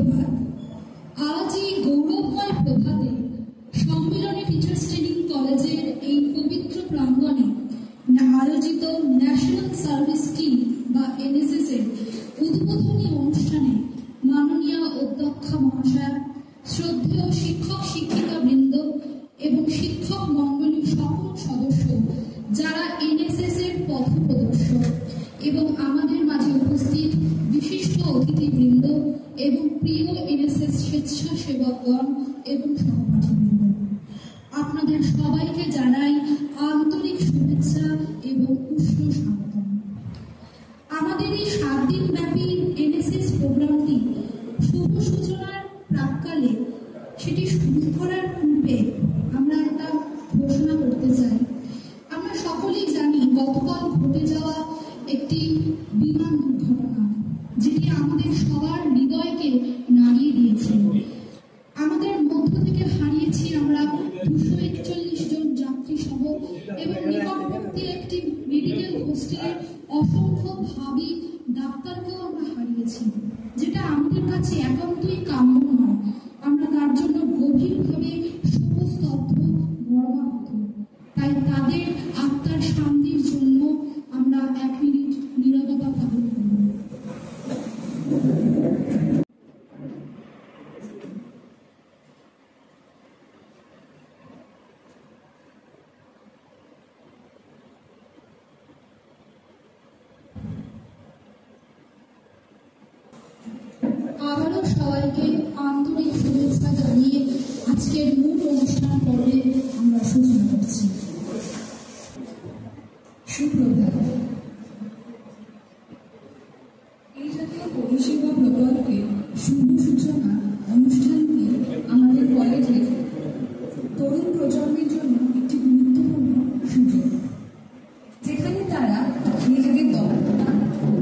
সুপ্রভাত। আজ এই গৌরবময় প্রভাতে সম্মিলনী টিচার্স ট্রেনিং কলেজের এই পবিত্র প্রাঙ্গণে আয়োজিত ন্যাশনাল সার্ভিস স্কিম বা এনএসএস এর উদ্বোধনী অনুষ্ঠানে মাননীয় অধ্যক্ষা মহাশয়, শ্রদ্ধেয় শিক্ষক শিক্ষিকা বৃন্দ এবং শিক্ষক মণ্ডলীর সকল সদস্য, যারা এনএসএস এর পথপ্রদর্শক এবং আমাদের মাঝে উপস্থিত বিশিষ্ট অতিথিবৃন্দ এবং প্রিয় এনএসএস স্বেচ্ছাসেবকগণ এবং সহপাঠীবৃন্দ, আপনাদের সবাইকে জানাই আন্তরিক শুভেচ্ছা এবং উষ্ণ স্বাগতম। আমাদের এই 7 দিন ব্যাপী এনএসএস প্রোগ্রামটি শুভ সূচনার প্রাক্কালে সেটি শুরু করার পূর্বে আমরা একটা ঘোষণা করতে চাই। আমরা সকলেই জানি গতকাল ঘটে যাওয়া একটি বিমান দুর্ঘটনা, যেটি আমাদের সবার হৃদয়কে নাড়িয়ে দিয়েছে। আমাদের মধ্য থেকে হারিয়েছি আমরা 241 জন যাত্রী সহ এবং নিকটবর্তী একটি মেডিকেল হোস্টেলের অসংখ্য ভাবী ডাক্তারকেও আমরা হারিয়েছি, যেটা আমাদের কাছে একান্তই কাম্য নয়। আমরা তার জন্য গভীরভাবে শোকস্তব্ধ, মর্মাহত। তাই তাদের আত্মার শান্তির জন্য আমরা 1 মিনিট নীরবতা পালন করব। আবারও সবাইকে আন্তরিক শুভেচ্ছা জানিয়ে আজকের মূল অনুষ্ঠান পর্বে আমরা সূচনা করছি। সুপ্রভাত। এই জাতীয় পরিষেবা প্রকল্পের শুভ সূচনা অনুষ্ঠানটি আমাদের কলেজের তরুণ প্রজন্মের জন্য একটি গুরুত্বপূর্ণ সুযোগ, যেখানে তারা নিজেদের দক্ষতা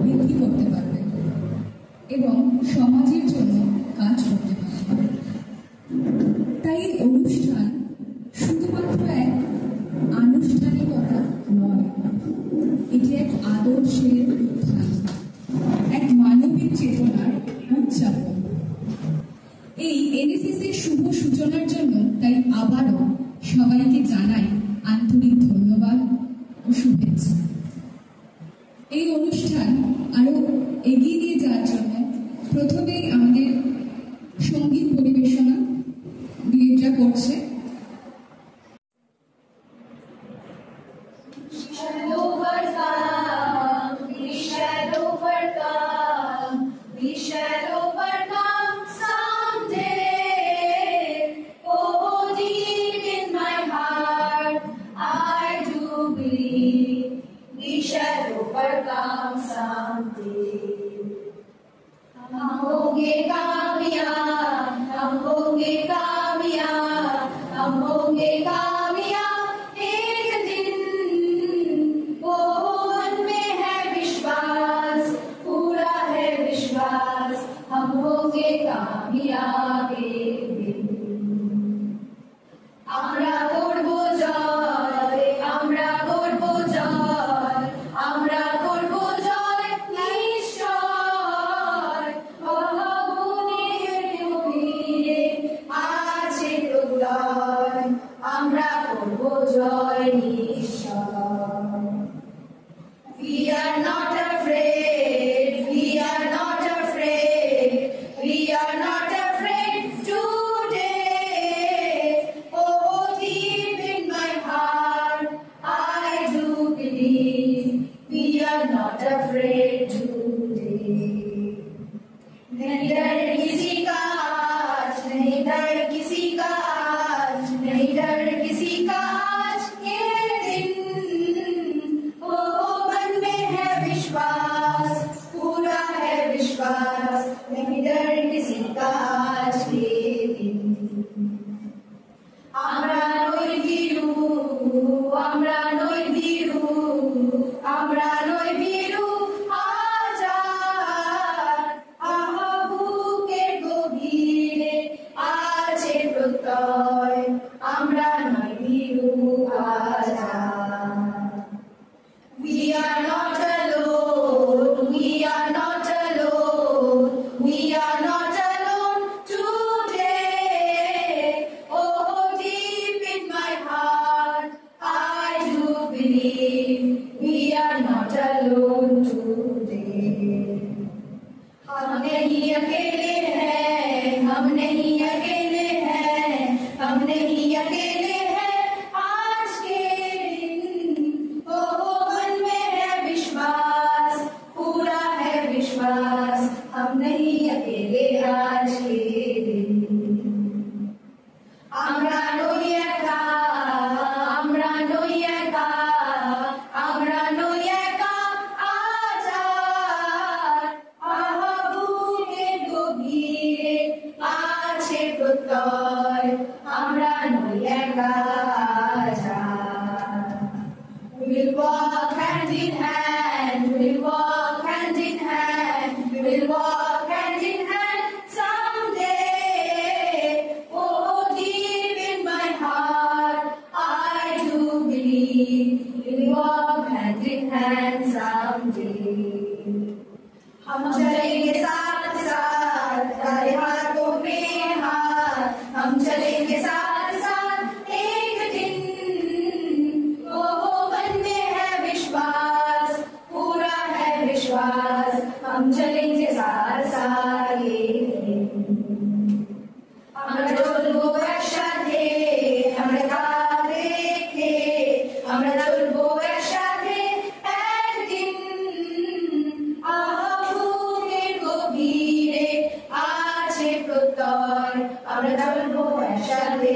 বৃদ্ধি করতে পারবে এবং সমাজের জন্য কাজ করতে পারবে। তাই এই অনুষ্ঠান শুধুমাত্র এক আনুষ্ঠানিকতা নয়, এটি এক আদর্শের উত্থান, এক মানবিক চেতনার উদযাপন। এই এনএসএস এর শুভ সূচনার জন্য তাই আবারও সবাইকে জানাই আন্তরিক ধন্যবাদ ও শুভেচ্ছা। এই অনুষ্ঠান আরো এগিয়ে নিয়ে যাওয়ার জন্য প্রথমেই আমাদের সঙ্গীত পরিবেশনা ডিরেক্টর করছে। हम होंगे कामयाब, हम होंगे कामयाब, हम होंगे कामयाब एक दिन। वो मन में है विश्वास, पूरा है विश्वास, हम होंगे कामयाब एक दिन। আমরা করব জয়, আমরা করব জয়, আমরা করব জয় নিশ্চয়। আছে প্রত্যয়, আমরা করব জয় নিশ্চয়। We are not afraid, we are not afraid, we are not afraid today. Oh, deep in my heart, I do believe we are not afraid today. नहीं डर किसी का आज, नहीं डर किसी का आज, नहीं डर किसी का आज ये दिन। ओ मन में है विश्वास, पूरा है विश्वास, नहीं डर किसी का आज ये दिन। আমরা নই ভীরু, আমরা নই ভীরু, আমরা নই ভীরু, আজাদ। আহা বুকের alone today. हम नहीं अकेले हैं, हम नहीं अकेले हैं, हम नहीं अकेले हैं आज के दिन। ओ मन में है विश्वास, पूरा है विश्वास, हम नहीं अकेले आज के दिन। আমরা নই একা, আমরা নই একা, আমরা নই একা আজ আহা বুকের গভীরে আছে প্রত্যয়, আমরা নই একা আজ। We'll walk hand in hand, we'll walk hand in hand, we'll walk hand in hand someday. Oh, deep in my heart, I do believe we'll walk hand in hand someday. हम चलेंगे साथ साथ, तारे हाथों में हाथ, हम चलेंगे साथ साथ एक दिन। ओ मन में है विश्वास, पूरा है विश्वास, हम चलेंगे साथ साथ एक दिन। আমরা চলবো একসাথে, আমরা কাঁধে রেখে, আমরা চলবো একসাথে একদিন। আহা বুকের গভীরে আছে প্রত্যয়, আমরা চলবো একসাথে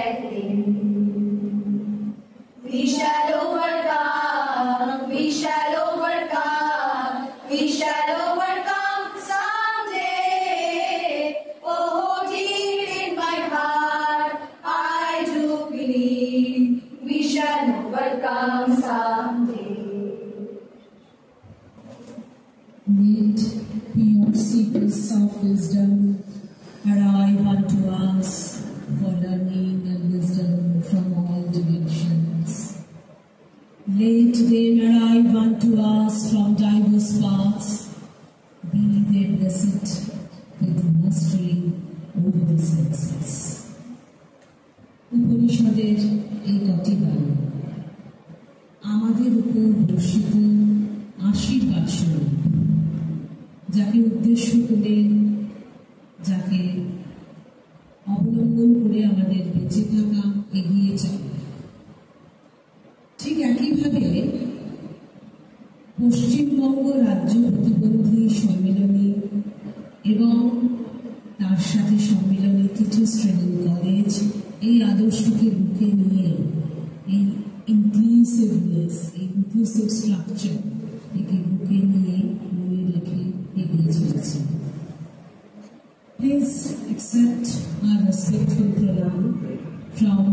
একদিন। We shall overcome, we shall overcome, we shall overcome someday. Oh, deep in my heart, I do believe we shall overcome someday. Need your seekers of wisdom arrive unto us for learning and wisdom from all directions. Let them arrive unto us from diverse paths. Be they blessed with mastery over the senses. উপনিষদের এই কটি বাণী আমাদের উপর বর্ষিত আশীর্বাদ স্বরূপ, যাকে উদ্দেশ্য করে, যাকে অবলম্বন করে আমাদের বেঁচে থাকা, এগিয়ে চলা। ঠিক একইভাবে পশ্চিমবঙ্গ রাজ্য প্রতিবন্ধী সম্মেলনী এবং তার সাথে সম্মেলনী টিচার্স ট্রেনিং কলেজ এই আদর্শকে বুকে নিয়ে এই ইনক্লুসিভনেস, এই ইনক্লুসিভ স্ট্রাকচার একে বুকে নিয়ে মনে রেখে এগিয়ে চলেছে। Please accept our respectful pranam from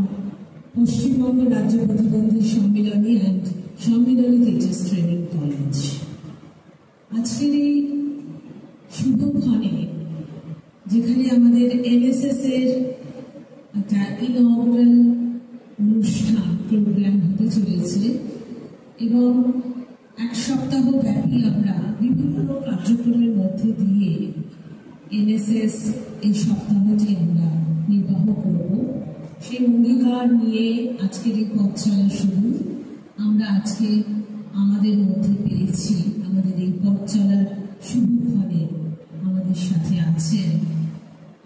Paschimbanga রাজ্য প্রতিবন্ধী সম্মেলনী অ্যান্ড সম্মেলনী টিচার্স ট্রেনিং কলেজ। আজকের এই শুভক্ষণে, যেখানে আমাদের এনএসএস এর একটা ইনঅগ্রাল অনুষ্ঠান প্রোগ্রাম হতে চলেছে এবং এক সপ্তাহ ব্যাপী আমরা বিভিন্ন কার্যক্রমের মধ্যে দিয়ে এনএসএস এই সপ্তাহটি আমরা নির্বাহ করব, সেই অঙ্গীকার নিয়ে আজকের এই পথ চলা শুরু। আমরা আজকে আমাদের মধ্যে পেয়েছি, আমাদের এই পথ চলার শুভক্ষণে আমাদের সাথে আছেন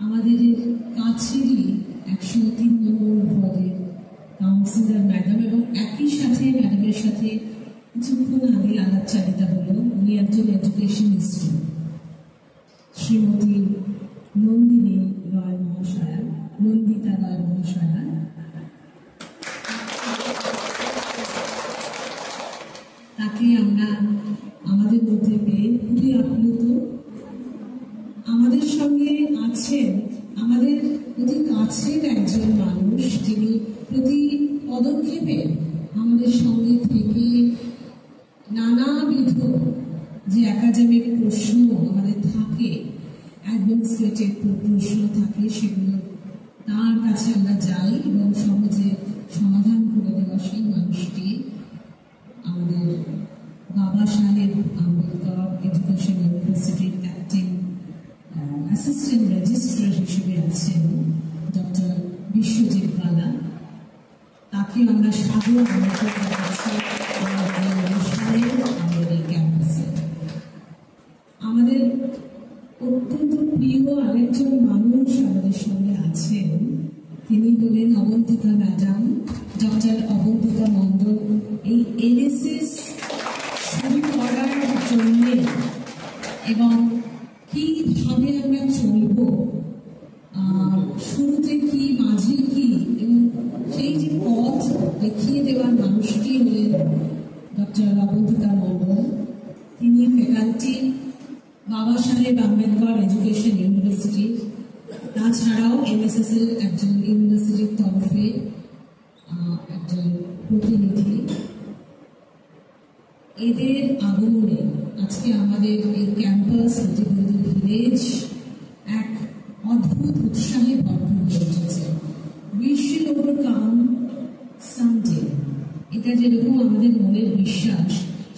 আমাদের কাছেরই 103 নম্বর ওয়ার্ডের কাউন্সিলর ম্যাডাম, এবং একই সাথে ম্যাডামের সাথে কিছুক্ষণ আগে আলাপচারিতা হলো। উনি একজন এডুকেশনিস্ট, শ্রীমতী নন্দিনী রয় মহাশয়া, নন্দিতা রয় মহাশয়া। তাকে আমরা আমাদের মধ্যে পেয়ে খুবই আপ্লুত। আমাদের সঙ্গে আছেন আমাদের অতি কাছের একজন মানুষ, যিনি প্রতি পদক্ষেপে আমাদের সঙ্গে থেকে নানাবিধ যে একাডেমিক প্রশ্ন আমাদের থাকে, অ্যাডমিনিস্ট্রেটিভ প্রশ্ন থাকে, সেগুলো তার কাছে আমরা যাই এবং সহজে সমাধান করে দেওয়া সেই মানুষটি আমাদের বাবা সাহেব আম্বেদকর এডুকেশন ইউনিভার্সিটির অ্যাক্টিং অ্যাসিস্ট্যান্ট রেজিস্ট্রার হিসেবে আছেন ডক্টর বিশ্বজিৎ বালা। তাকে আমরা সাদর আমন্ত্রণ জানাচ্ছি আমাদের অনুষ্ঠানে, আমাদের আরেকজন মানুষ আমাদের সঙ্গে আছেন, তিনি হলেন অবন্তিকা ম্যাডাম, ডক্টর অবন্তিকা মণ্ডল। এই এনএসএস শুরু করার জন্য এবং কিভাবে আমরা চলব, শুরুতে কি, মাঝে কি, এবং সেই যে পথ দেখিয়ে দেওয়ার মানুষটি হলেন ডক্টর অবন্তিকা মণ্ডল। তিনি ফ্যাকাল্টি বাবা সাহেব আম্বেদকর এডুকেশন ইউনিভার্সিটি, তাছাড়াও এনএসএস এর একজন ইউনিভার্সিটির তরফে একজন প্রতিনিধি। এদের আগমনে আজকে আমাদের এই ক্যাম্পাস প্রতিবন্ধী ভিলেজ এক অদ্ভুত উৎসাহে ভরপুর হয়ে উঠেছে। We shall overcome someday, এটা যেরকম আমাদের মনের বিশ্বাস,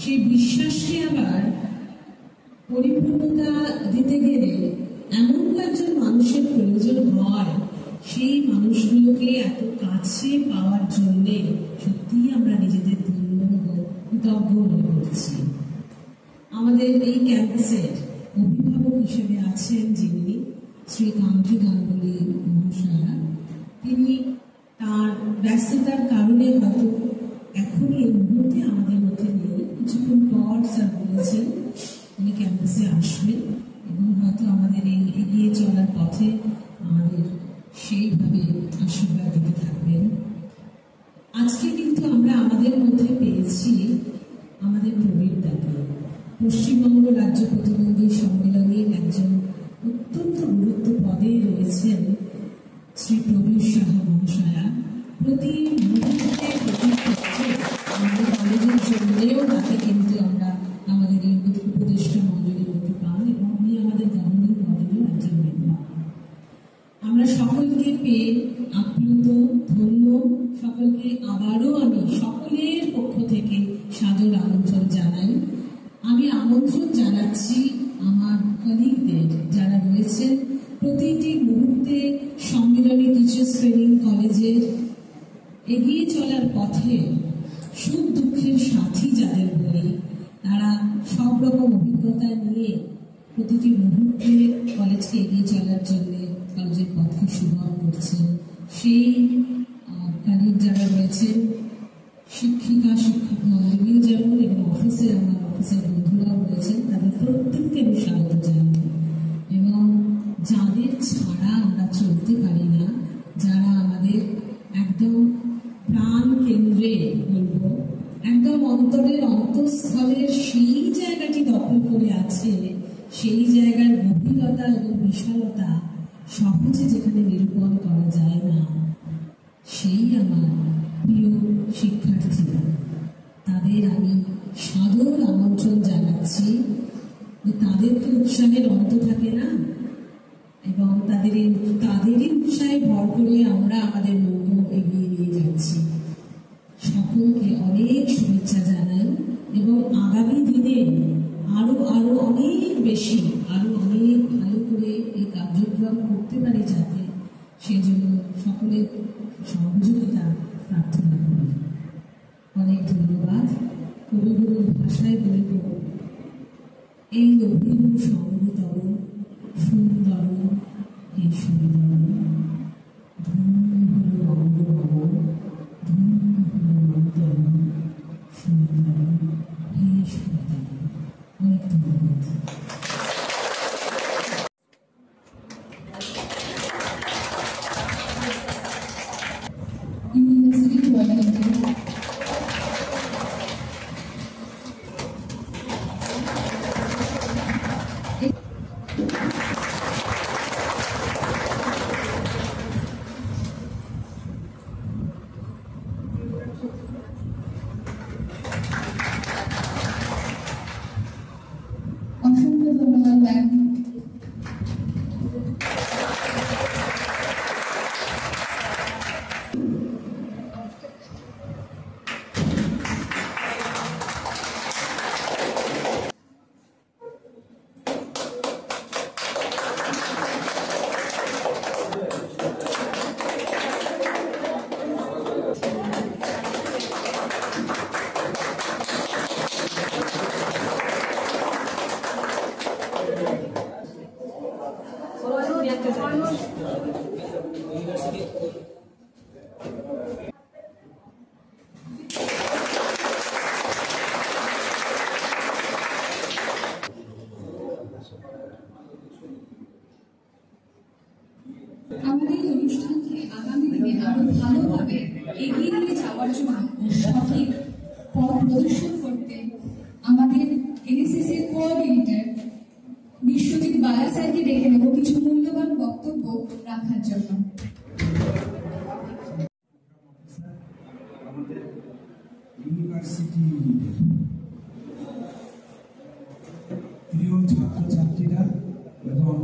সেই বিশ্বাসকে আবার পরিপূর্ণতা দিতে গেলে এমন কয়েকজন মানুষের প্রয়োজন হয়। সেই মানুষগুলোকে এত কাছে পাওয়ার জন্যে সত্যিই আমরা নিজেদের ধন্য কৃতজ্ঞ মনে করছি। আমাদের এই ক্যাম্পাসের অভিভাবক হিসেবে আছেন যিনি, শ্রী কান্তি গাঙ্গুলি মহাশয়া। তিনি তার ব্যস্ততার কারণে হয়তো এখনই এই মুহূর্তে আমাদের মধ্যে নেই, কিছুক্ষণ পর স্যার বলেছেন উনি ক্যাম্পাসে আসবেন এবং হয়তো আমাদের এই এগিয়ে চলার পথে আমাদের সেইভাবে আশীর্বাদ দিতে থাকবেন। আজকে কিন্তু আমরা আমাদের মধ্যে পেয়েছি আমাদের প্রবীরদাকে। পশ্চিমবঙ্গ রাজ্য প্রতিবন্ধী সম্মেলনের একজন অত্যন্ত গুরুত্ব পদে রয়েছেন শ্রী প্রবীর সাহা মহাশয়া। প্রতি মুহূর্তে প্রতি ক্ষেত্রে আমাদের কলেজের জন্যেও তাকে কিন্তু আমরা আমাদের এই উপদেষ্টা মন্ডলীর মধ্যে পাই এবং উনি আমাদের গভর্নিং বডিরও একজন মেম্বার। আমরা সকলকে পেয়ে আপ্লুত, ধন্য। সকলকে আবারও আমি সকলের পক্ষ থেকে সাদর আমন্ত্রণ জানাই। আমি আমন্ত্রণ জানাচ্ছি আমার কলিগদের যারা রয়েছেন প্রতিটি মুহূর্তে সম্মিলনী টিচার্স ট্রেনিং কলেজের এগিয়ে চলার পথে সুখ দুঃখের সাথী যাদের বলি, তারা সব রকম অভিজ্ঞতা নিয়ে প্রতিটি মুহূর্তে কলেজকে এগিয়ে চলার জন্য কলেজের পথকে সুগম করছেন। সেই কলিগ যারা রয়েছেন, শিক্ষিকা শিক্ষক মন্ডলীও যেমন এবং অফিসের আমার অফিসের বন্ধুরাও রয়েছেন, তাদের প্রত্যেককে আমি স্বাগত জানাই। এবং যাদের ছাড়া আমরা চলতে পারি না, যারা আমাদের একদম প্রাণ কেন্দ্রে বলব, একদম অন্তরের অন্তঃস্থলের সেই জায়গাটি দখল করে আছে, সেই জায়গার গভীরতা এবং বিশালতা সহজে যেখানে নিরূপণ করা যায় না, সেই আমার প্রিয় শিক্ষার্থীরা। তাদের আমি সাদর আমন্ত্রণ জানাচ্ছি। তাদের তো উৎসাহের অন্ত থাকে না এবং তাদেরই উৎসাহে ভর করে আমরা আমাদের লক্ষ্য এগিয়ে নিয়ে যাচ্ছি। সকলকে অনেক শুভেচ্ছা জানাই এবং আগামী দিনে আরো অনেক বেশি, আরো অনেক ভালো করে এই কার্যক্রম করতে পারি যাতে, সেজন্য সকলের সহযোগিতা প্রার্থনা করি। অনেক ধন্যবাদ। কবিগুরুর ভাষায় বলব, এই অভিনব সঙ্গতর সুন্দর হে সুন্দর, ধন্য হল অঙ্গমন, ধন্য হল অন্তর সুন্দর হে সুন্দর। অনেক ধন্যবাদ। ইউনিভার্সিটি ওয়ার্ল্ড মানুষ আমাদের এই অনুষ্ঠানকে আগামী দিনে আরো ভালোভাবে এগিয়ে নিয়ে যাওয়ার জন্য সঠিক পথ প্রদর্শন করতে আমাদের এনএসএস এর কোঅর্ডিনেটর বিশ্বজিৎ বালা স্যারকে ডেকে নেব কিছু মূল্যবান বক্তব্য রাখার জন্য। আমাদের ইউনিভার্সিটি ইউনিটের প্রিয় ছাত্রছাত্রীরা এবং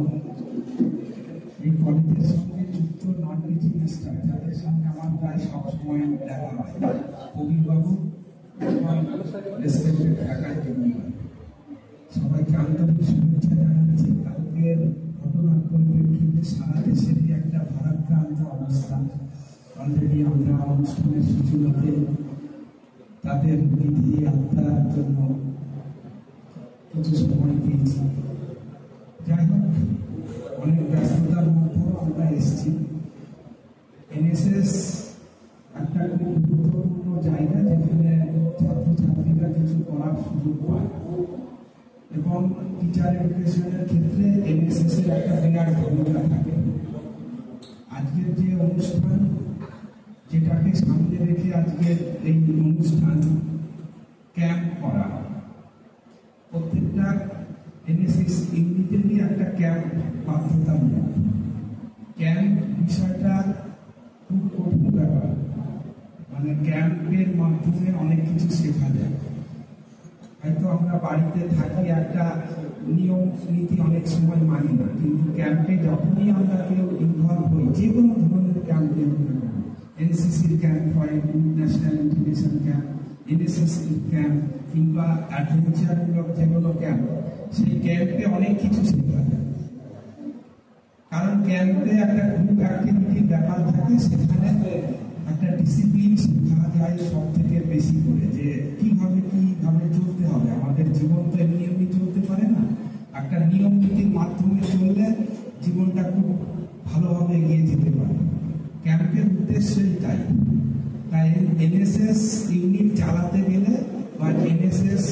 এই কলেজের সঙ্গে যুক্ত নন টিচিং স্টাফ যাদের সঙ্গে আমার প্রায় সবসময় দেখা হয়, কবিরবাবু এবং রেসপেক্টেড ফ্যাকাল্টি মেম্বার, সবাইকে আন্তরিক শুভেচ্ছা জানাচ্ছি। কালকের ঘটনার পরিপ্রেক্ষিতে সারা দেশেরই একটা ভারাক্রান্ত অবস্থা। অলরেডি আমরা অনুষ্ঠানের সূচনাতে তাদের বিধি আত্মার জন্য কিছু সময় দিয়েছি। যাই হোক, অনেক ব্যস্ততার মধ্যেও আমরা এসেছি। এনএসএস একটা খুব গুরুত্বপূর্ণ জায়গা যেখানে ছাত্রছাত্রীরা কিছু করার সুযোগ পায় এবং টিচার এডুকেশনের ক্ষেত্রে এনএসএস এর একটা বিরাট ভূমিকা থাকে। আজকের যে অনুষ্ঠান, যেটাকে সামনে রেখে আজকের এই অনুষ্ঠান ক্যাম্প করা, প্রত্যেকটা এনএসএস ইউনিটেরই একটা ক্যাম্প বাধ্যতামূলক। ক্যাম্প বিষয়টা খুব কঠিন ব্যাপার, মানে ক্যাম্পের মাধ্যমে অনেক কিছু শেখা যায়। হয়তো আমরা বাড়িতে থাকি, একটা নিয়ম নীতি অনেক সময় মানি না, কিন্তু ক্যাম্পে যখনই আমরা কেউ ইনভলভ হই, যে কোনো ধরনের ক্যাম্পে এনসিসির ক্যাম্প হয়, national integration camp, NSS camp কিংবা অ্যাডভেঞ্চারমূলক যেগুলো ক্যাম্প, সেই ক্যাম্পে অনেক কিছু শেখা যায়। কারণ ক্যাম্পে একটা গ্রুপ অ্যাক্টিভিটির ব্যাপার থাকে, সেখানে একটা ডিসিপ্লিন শেখা যায় সব থেকে বেশি করে, যে কিভাবে চলতে হবে। আমাদের জীবন তো এমনি এমনি চলতে পারে না, একটা নিয়ম নীতির মাধ্যমে চললে জীবনটা খুব ভালোভাবে এগিয়ে যেতে পারে। ক্যাম্পের উদ্দেশ্যই তাই এনএসএস ইউনিট চালাতে গেলে বা এনএসএস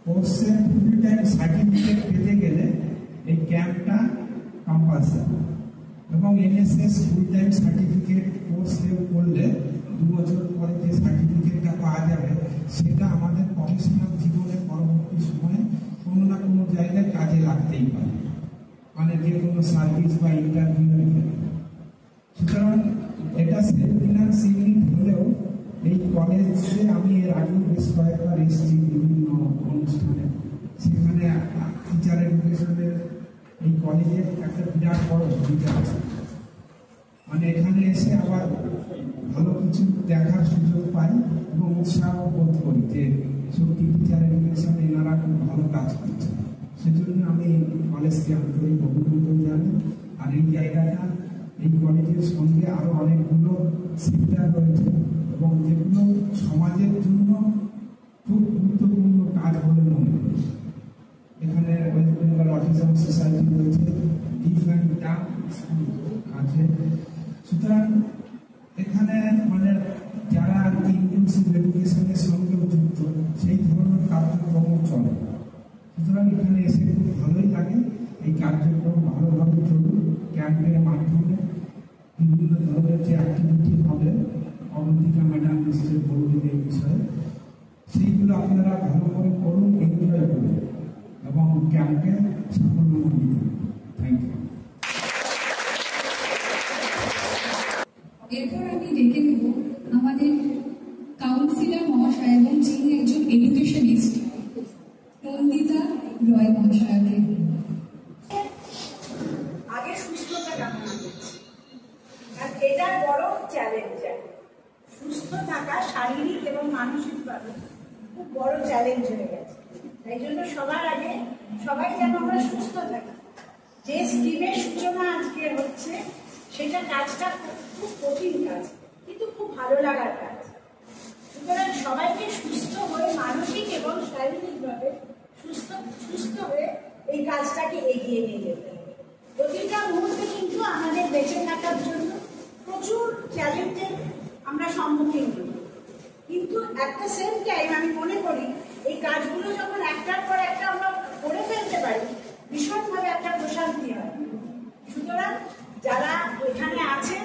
কোর্সের ফুল টাইম সার্টিফিকেট পেতে গেলে এই ক্যাম্পটা কম্পালসারি। এবং NSS full time certificate course করলে 2 বছর পরে যে সার্টিফিকেটটা পাওয়া যাবে, সেটা আমাদের প্রফেশনাল জীবনের পরবর্তী সময়ে কোনো না কোনো জায়গায় কাজে লাগতেই পারে, মানে যে কোনো সার্ভিস বা ইন্টারভিউয়ের ক্ষেত্রে। সুতরাং এটা সেলফ ফিনান্স ইউনিট হলেও এই কলেজে আমি এর আগেও বেশ কয়েকবার এসেছি বিভিন্ন অনুষ্ঠানে, সেখানে টিচার এডুকেশনের এই কলেজের একটা বিরাট বড় ভূমিকা আছে। মানে এখানে এসে আবার ভালো কিছু দেখার সুযোগ পাই এবং উৎসাহ বোধ করি যে সত্যি টিচার এডুকেশন এনারা খুব ভালো কাজ করছে। সেজন্য আমি কলেজকে আন্তরিক অভিনন্দন জানাই। আর এই জায়গাটা, এই কলেজের সঙ্গে আরো অনেকগুলো সেক্টর রয়েছে এবং যেগুলো সমাজের জন্য খুব গুরুত্বপূর্ণ কাজ বলে মনে করি। এখানে ওয়েস্ট বেঙ্গল অটিজম সোসাইটি রয়েছে, ডিফারেন্ট ডাক স্কুল আছে। সুতরাং এখানে মানে যারা ইনক্লুসিভ এডুকেশনের সঙ্গে যুক্ত, সেই ধরনের কার্যক্রম চলে। সুতরাং এখানে এসে খুব ভালোই লাগে। এই কার্যক্রম ভালোভাবে চলুন। ক্যাম্পের মাধ্যমে বিভিন্ন ধরনের যে অ্যাক্টিভিটি হবে, অবন্তিকা ম্যাডাম নিশ্চয়ই বলবেন এই বিষয়ে, সেইগুলো আপনারা ভালো করে করুন, এনজয় করুন এবং ক্যাম্পে সাফল্যমণ্ডিত করুন। Thank you. এরপর আমি ডেকে নেব আমাদের কাউন্সিলর মহাশয় এবং যিনি একজন এডুকেশনিস্ট, নন্দিতা রয় মহাশয়কে। আগে সুস্থতা কামনা করছি, আর এটার বড় চ্যালেঞ্জ। সুস্থ থাকা শারীরিক এবং মানসিকভাবে খুব বড় চ্যালেঞ্জ হয়ে গেছে। তাই জন্য সবার আগে সবাই যেন আমরা সুস্থ থাকি। যে স্কিমের সূচনা আজকে হচ্ছে, সেটা কাজটা খুব কঠিন কাজ, কিন্তু খুব ভালো লাগার কাজ। সুতরাং সবাইকে সুস্থ হয়ে, মানসিক এবং শারীরিকভাবে সুস্থ হয়ে এই কাজটাকে এগিয়ে নিয়ে যেতে হবে। প্রতিটা মুহূর্তে কিন্তু আমাদের বেঁচে থাকার জন্য প্রচুর চ্যালেঞ্জের আমরা সম্মুখীন হই। কিন্তু অ্যাট দ্য সেম টাইম আমি মনে করি এই কাজগুলো যখন একটার পর একটা আমরা করে ফেলতে পারি, ভীষণভাবে একটা প্রশান্তি হয়। সুতরাং যারা এখানে আছেন,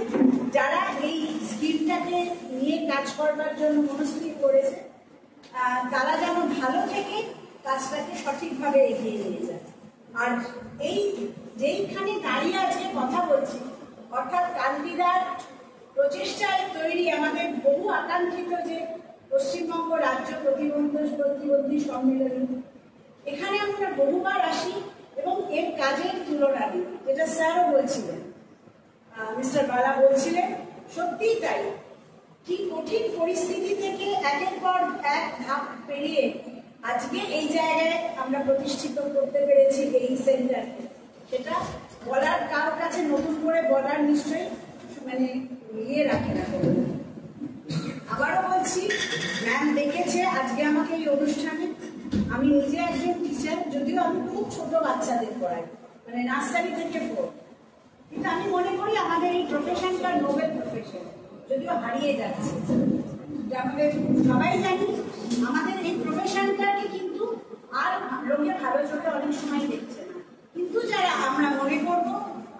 যারা এই স্কিমটাকে নিয়ে কাজ করবার জন্য মনস্থির করেছে, তারা যেন ভালো থেকে কাজটাকে সঠিকভাবে এগিয়ে নিয়ে যায়। আর এই যেইখানে দাঁড়িয়ে আজকে কথা বলছি, অর্থাৎ কান্তিদার প্রচেষ্টায় তৈরি আমাদের বহু আকাঙ্ক্ষিত যে পশ্চিমবঙ্গ রাজ্য প্রতিবন্ধী সম্মেলনী, এখানে আমরা বহুবার আসি এবং এর কাজের তুলনা নেই, যেটা স্যারও বলছিলেন, মিস্টার বালা বলছিলেন, সত্যিই তাই। কি কঠিন পরিস্থিতি থেকে একের পর এক ধাপ পেরিয়ে আজকে এই জায়গায় আমরা প্রতিষ্ঠিত করতে পেরেছি এই সেন্টারকে, সেটা বলার কারোর কাছে নতুন করে বলার নিশ্চয়ই মানে ইয়ে রাখে না। আবারও বলছি, ম্যাম দেখেছে আজকে আমাকে এই অনুষ্ঠানে। আমি নিজে একজন টিচার, যদিও আমি খুব ছোট বাচ্চাদের পড়াই, মানে নার্সারি থেকে 4, কিন্তু আমি মনে করি আমাদের এই প্রফেশনটা নোবেল প্রফেশন, যদিও হারিয়ে যাচ্ছে। আমাদের সবাই জানি আমাদের এই প্রফেশনটাকে কিন্তু আর লোকে ভালো চোখে অনেক সময় দেখছে না, কিন্তু যারা আমরা মনে করব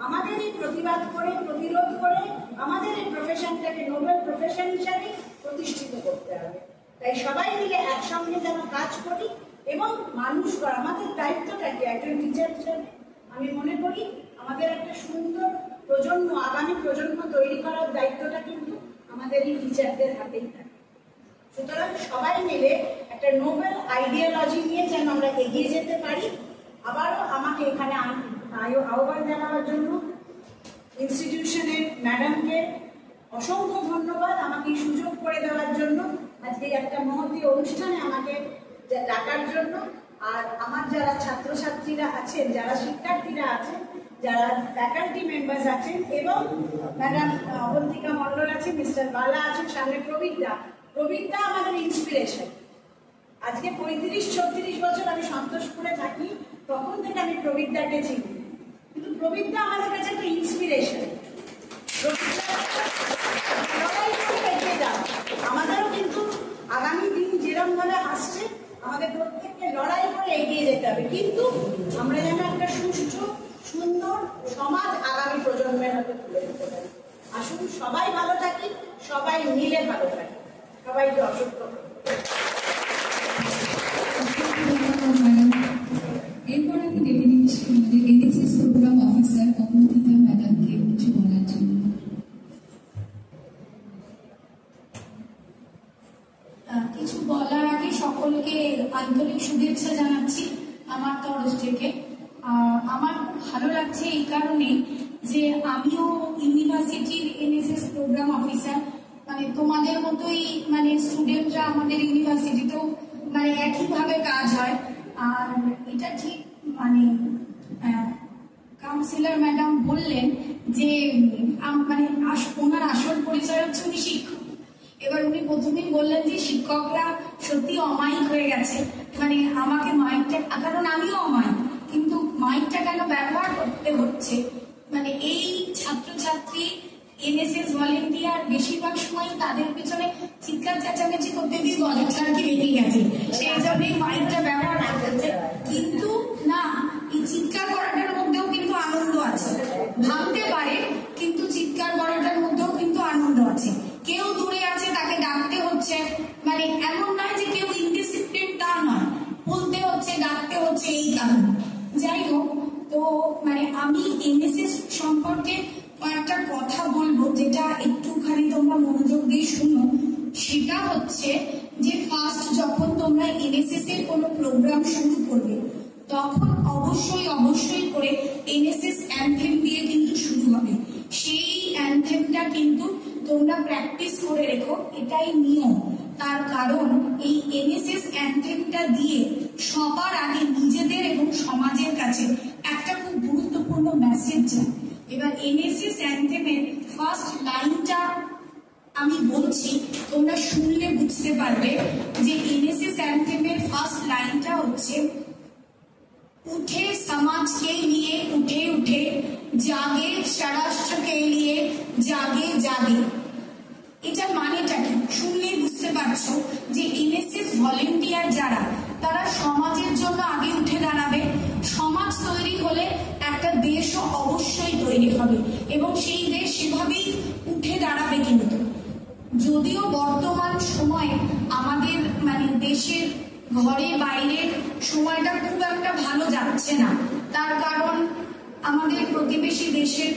আমাদের এই প্রতিবাদ করে প্রতিরোধ করে আমাদের এই প্রফেশনটাকে নোবেল প্রফেশন হিসাবে প্রতিষ্ঠিত করতে হবে। তাই সবাই মিলে একসঙ্গে যেন কাজ করি এবং মানুষ করা আমাদের দায়িত্বটা কি একজন টিচার হিসাবে আমি মনে করি আমাদের একটা সুন্দর প্রজন্ম, আগামী প্রজন্ম তৈরি করার দায়িত্বটা কিন্তু আমাদের এই টিচারদের হাতেই থাকে। সুতরাং সবাই মিলে একটা নোবেল আইডিয়োলজি নিয়ে যেন আমরা এগিয়ে যেতে পারি। আবারও আমাকে এখানে আহ্বান জানাবার জন্য ইনস্টিটিউশনের ম্যাডামকে অসংখ্য ধন্যবাদ, আমাকে সুযোগ করে দেওয়ার জন্য, আজকে একটা মহতী অনুষ্ঠানে আমাকে ডাকার জন্য। আর আমার যারা ছাত্রছাত্রীরা আছেন, যারা শিক্ষার্থীরা আছেন, যারা ফ্যাকাল্টি মেম্বার্স আছেন এবং ম্যাডাম অবন্তিকা মণ্ডল আছেন, মিস্টার বালা আছেন, সামনে প্রবীরদা আমাদের ইন্সপিরেশন। আজকে 35-36 বছর আমি সন্তোষপুরে থাকি, তখন থেকে আমি প্রবীরদাকে চিনি, কিন্তু প্রবীরদা আমাদের কাছে একটা ইন্সপিরেশন। আমাদেরও কিন্তু আগামী দিন যেরকম ভাবে আসছে আমাদের প্রত্যেককে লড়াই করে এগিয়ে যেতে হবে, কিন্তু আমরা যেন একটা সুষ্ঠু সুন্দর সমাজ আগামী প্রজন্মের হাতে তুলে দিতে পারি। আসুন সবাই ভালো থাকি, সবাই মিলে ভালো থাকি। সবাইকে অসংখ্য এরপর আমি ডেকে নিচ্ছি আমাদের এনএসএস প্রোগ্রাম অফিসার অবন্তিকা ম্যাডামকে কিছু বলার জন্য। কিছু বলার আগে সকলকে আন্তরিক শুভেচ্ছা জানাচ্ছি আমার তরফ থেকে। আমার খুব ভালো লাগছে এই কারণে যে আমিও ইউনিভার্সিটির এনএসএস প্রোগ্রাম অফিসার, মানে তোমাদের মতোই মানে স্টুডেন্টরা আমাদের ইউনিভার্সিটিতেও মানে একইভাবে কাজ হয়। আর এটা ঠিক মানে কাউন্সিলর ম্যাডাম বললেন যে মানে ওনার আসল পরিচয় হচ্ছে উনি শিক্ষক। এবার উনি প্রথমেই বললেন যে শিক্ষকরা সত্যি অমায়িক হয়ে গেছে, মানে আমাকে মাইকটা, কারণ আমিও অমায়িক, কিন্তু মাইকটা কেন ব্যবহার করতে হচ্ছে, মানে এই ছাত্রছাত্রী এনএসএস ভলেন্টিয়ার বেশিরভাগ সময় তাদের পিছনে চিৎকার চেঁচামেচি করতে দিয়ে গলাটা আর কি বেরিয়ে গেছে, সেই জন্যই মাইকটা ব্যবহার করছে। কিন্তু না, এই চিৎকার করাটার মধ্যেও কিন্তু আনন্দ আছে, ভাঙতে পারে কিন্তু চিৎকার করাটার মধ্যেও কিন্তু আনন্দ আছে। কেউ দূরে আছে তাকে ডাকতে হচ্ছে, মানে এমন নয় যে কেউ ইনডিসিপ্লিন, তা নয়, বলতে হচ্ছে ডাকতে হচ্ছে এই কারণে। যাই হোক, তো মানে আমি এনএসএস সম্পর্কে কয়েকটা কথা বলবো যেটা একটুখানি তোমরা মনোযোগ দিয়ে শুনো। সেটা হচ্ছে যে ফার্স্ট যখন তোমরা এনএসএস এর কোনো প্রোগ্রাম শুরু করবে তখন অবশ্যই করে এনএসএস অ্যানথেম দিয়ে কিন্তু শুরু হবে। সেই অ্যানথেমটা কিন্তু তোমরা প্র্যাকটিস করে রেখো, এটাই নিয়ম। তার কারণ এই এনএসএস অ্যানথেমটা দিয়ে সবার আগে নিজেদের এবং সমাজের কাছে একটা খুব গুরুত্বপূর্ণ মেসেজ যায়। এবার এনএসএস অ্যানথেমের ফার্স্ট লাইনটা আমি বলছি, তোমরা শুনলে বুঝতে পারবে যে এনএসএস অ্যানথেমের ফার্স্ট লাইনটা হচ্ছে, उठे समाज के लिए उठे उठे, जागे राष्ट्र के लिए जागे जागे। এটার মানেটা কি শুনলেই বুঝতে পারছো যে এনএসএস ভলেন্টিয়ার যারা তারা সমাজের জন্য আগে উঠে দাঁড়াবে। সমাজ তৈরি হলে একটা দেশও অবশ্যই তৈরি হবে এবং সেই দেশ সেভাবেই উঠে দাঁড়াবে। কিন্তু যদিও বর্তমান সময়ে আমাদের দেশের ঘরে বাইরের সময়টা খুব একটা ভালো যাচ্ছে না, তার কারণ আমাদের প্রতিবেশী দেশের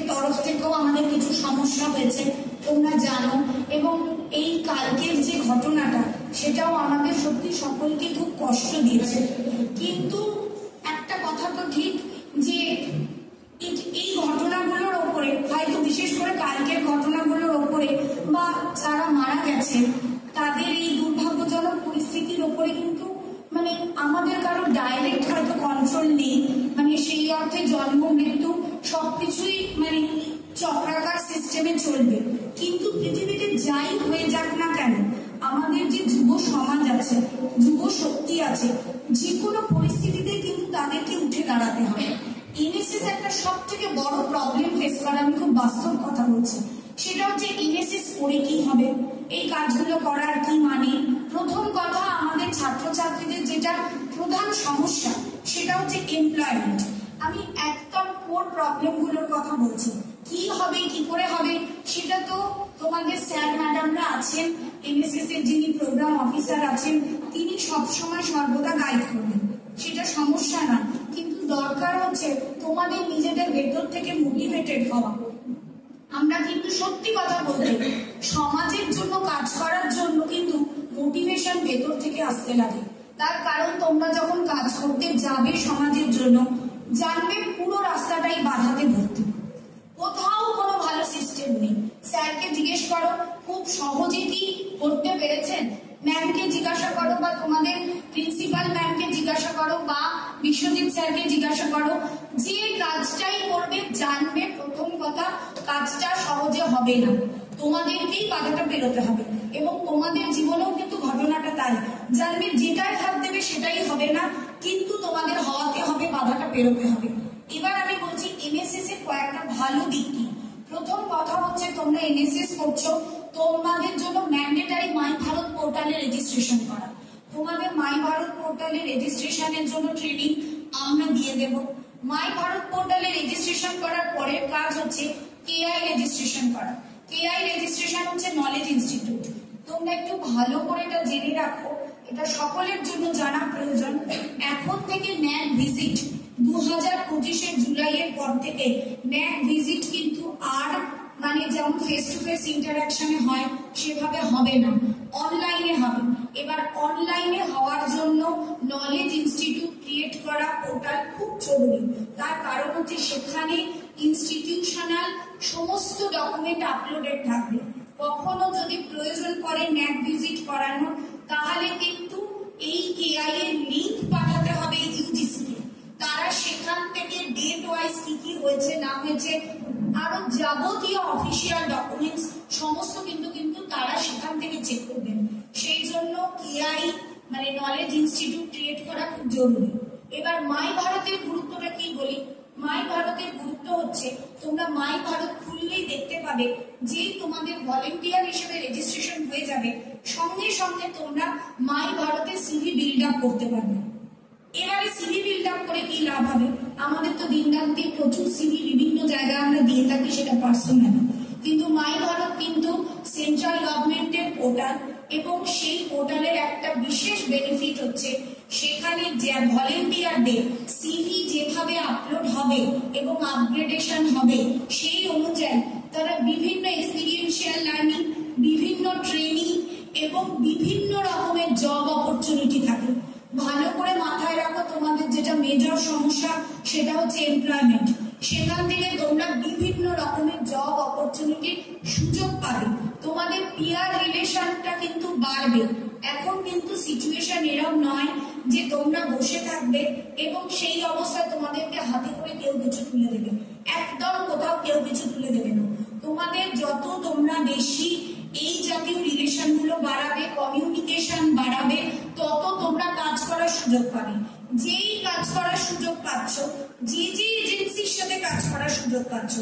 তরফ থেকেও আমাদের কিছু সমস্যা হয়েছে তোমরা জানো, এবং এই কালকের যে ঘটনাটা সেটাও আমাদের সত্যি সকলকে খুব কষ্ট দিয়েছে। কিন্তু একটা কথা তো ঠিক যে এই ঘটনাগুলোর ওপরে, হয়তো বিশেষ করে কালকের ঘটনাগুলোর ওপরে বা যারা মারা গেছে তাদের এই দুর্ভাগ্যজনক পরিস্থিতির ওপরে কিন্তু আমাদের কারো ডাইরেক্ট হয়তো কন্ট্রোল নেই। সেই অর্থে জন্ম মৃত্যু সবকিছুই চক্রাকার সিস্টেমে চলবে। কিন্তু পৃথিবীতে যাই হয়ে যাক না কেন, আমাদের যে যুব সমাজ আছে, যুব শক্তি আছে, যে কোনো পরিস্থিতিতে কিন্তু তাদেরকে উঠে দাঁড়াতে হবে। এনএসএস একটা সব থেকে বড় প্রবলেম ফেস করে, আমি খুব বাস্তব কথা বলছি, সেটা হচ্ছে এনএসএস করে কি হবে, এই কাজগুলো করার কি মানে। প্রথম কথা, আমাদের ছাত্রছাত্রীদের যেটা প্রধান সমস্যা সেটা হচ্ছে এমপ্লয়মেন্ট। আমি একদম কোর প্রবলেম গুলোর কথা বলছি। কি হবে, কি করে হবে, সেটা তো তোমাদের স্যার ম্যাডামরা আছেন, এনএসএস এর যিনি প্রোগ্রাম অফিসার আছেন তিনি সবসময় সর্বদা গাইড করবেন, সেটা সমস্যা না। কিন্তু দরকার হচ্ছে তোমাদের নিজেদের ভেতর থেকে মোটিভেটেড হওয়া। আমরা কিন্তু সত্যি কথা বলতে সমাজের জন্য কাজ করার জন্য কিন্তু মোটিভেশন ভেতর থেকে আসতে লাগে। তার কারণ তোমরা যখন কাজ করতে যাবে সমাজের জন্য, জানবে পুরো রাস্তাটাই বাধাতে ভর্তি, কোথাও কোনো ভালো সিস্টেম নেই। স্যারকে জিজ্ঞেস করো খুব সহজে কি করতে পেরেছেন, ম্যামকে জিজ্ঞাসা করো বা তোমাদের প্রিন্সিপাল ম্যামকে জিজ্ঞাসা করো বা বিশ্বজিৎ স্যারকে জিজ্ঞাসা করো, যে কাজটাই করবে জানবে প্রথম কথা কাজটা সহজে হবে না, তোমাদেরকেই বাধাটা পেরোতে হবে। এবং তোমাদের জীবনেও কিন্তু ঘটনাটা তাই, জানবে যেটাই হাত দেবে সেটাই হবে না, কিন্তু তোমাদের হওয়াতে হবে, বাধাটা পেরোতে হবে। এবার আমি বলছি এনএসএস এর কয়েকটা ভালো দিক কি। প্রথম কথা হচ্ছে তোমরা এনএসএস করছো, তোমাদের জন্য ম্যান্ডেটারি মাই ভারত পোর্টালে রেজিস্ট্রেশন করা। তোমাদের মাই ভারত পোর্টালে রেজিস্ট্রেশনের জন্য ট্রেনিং আমরা দিয়ে দেব। মাই ভারত পোর্টালে রেজিস্ট্রেশন করার পরের কাজ হচ্ছে কেআই রেজিস্ট্রেশন করা। কেআই রেজিস্ট্রেশন হচ্ছে নলেজ ইনস্টিটিউট। তোমরা একটু ভালো করে এটা জেনে রাখো, এটা সকলের জন্য জানা প্রয়োজন। এখন থেকে ন্যাক ভিজিট 2025 জুলাইয়ের পর থেকে ন্যাক ভিজিট কিন্তু আর যেমন ফেস টু ফেস ইন্টারাকশনে হয় সেভাবে হবে না, অনলাইনে হবে। এবার অনলাইনে হওয়ার জন্য নলেজ ইনস্টিটিউট ক্রিয়েট করা পোর্টাল খুব জরুরি। তার কারণ হচ্ছে সেখানে ইনস্টিটিউশনাল সমস্ত ডকুমেন্ট আপলোডেড থাকবে। কখনো যদি প্রয়োজন পড়ে ন্যাক ভিজিট করানো, তাহলে কিন্তু এই কেআই এর লিঙ্ক পাঠাতে হবে ইউজিসিকে। তারা সেখান থেকে ডেট ওয়াইজ কি হয়েছে না হয়েছে আরো যাবতীয় অফিসিয়াল ডকুমেন্টস সমস্ত কিন্তু তারা সেখান থেকে চেক করবেন। সেই জন্য কেআই নলেজ ইনস্টিটিউট ক্রিয়েট করা খুব জরুরি। এবার মাই ভারতের গুরুত্বটা কি বলি। মাই ভারতের গুরুত্ব হচ্ছে তোমরা মাই ভারত খুললেই দেখতে পাবে যে তোমাদের ভলেন্টিয়ার হিসেবে রেজিস্ট্রেশন হয়ে যাবে, সঙ্গে সঙ্গে তোমরা মাই ভারতে সিভি বিল্ড আপ করতে পারবে। এবারে সিভি বিল্ড আপ করে কি লাভ হবে, আমাদের তো দিন রাত্রি প্রচুর সিভি বিভিন্ন জায়গায় আমরা দিয়ে থাকি, সেটা পার্সোনালি। কিন্তু মাই ভারত কিন্তু সেন্ট্রাল গভর্নমেন্টের পোর্টাল, এবং সেই পোর্টালের একটা বিশেষ বেনিফিট হচ্ছে সেখানে যে ভলেন্টিয়ারদের সিভি যেভাবে আপলোড হবে এবং আপগ্রেডেশন হবে সেই অনুযায়ী তারা বিভিন্ন এক্সপিরিয়েন্সিয়াল লার্নিং, বিভিন্ন ট্রেনিং এবং বিভিন্ন রকমের জব অপরচুনিটি থাকে। ভালো করে মাথায় রাখো, তোমাদের যেটা মেজর সমস্যা সেটা হচ্ছে এমপ্লয়মেন্ট। সেখান থেকে তোমরা বিভিন্ন রকমের জব অপরচুনিটির সুযোগ পাবে, তোমাদের পিয়ার রিলেশনটা কিন্তু বাড়বে। এখন কিন্তু সিচুয়েশন এরকম নয় যে তোমরা বসে থাকবে এবং সেই অবস্থায় তোমাদেরকে হাতে করে কেউ কিছু তুলে দেবে, একদম কোথাও কেউ কিছু তুলে দেবে না। তোমাদের যত তোমরা বেশি এই জাতীয় রিলেশন গুলো বাড়াবে, কমিউনিকেশন বাড়াবে, তত তোমরা কাজ করার সুযোগ পাবে। যেই কাজ করার সুযোগ পাচ্ছ, যে যে এজেন্সির সাথে কাজ করার সুযোগ পাচ্ছ,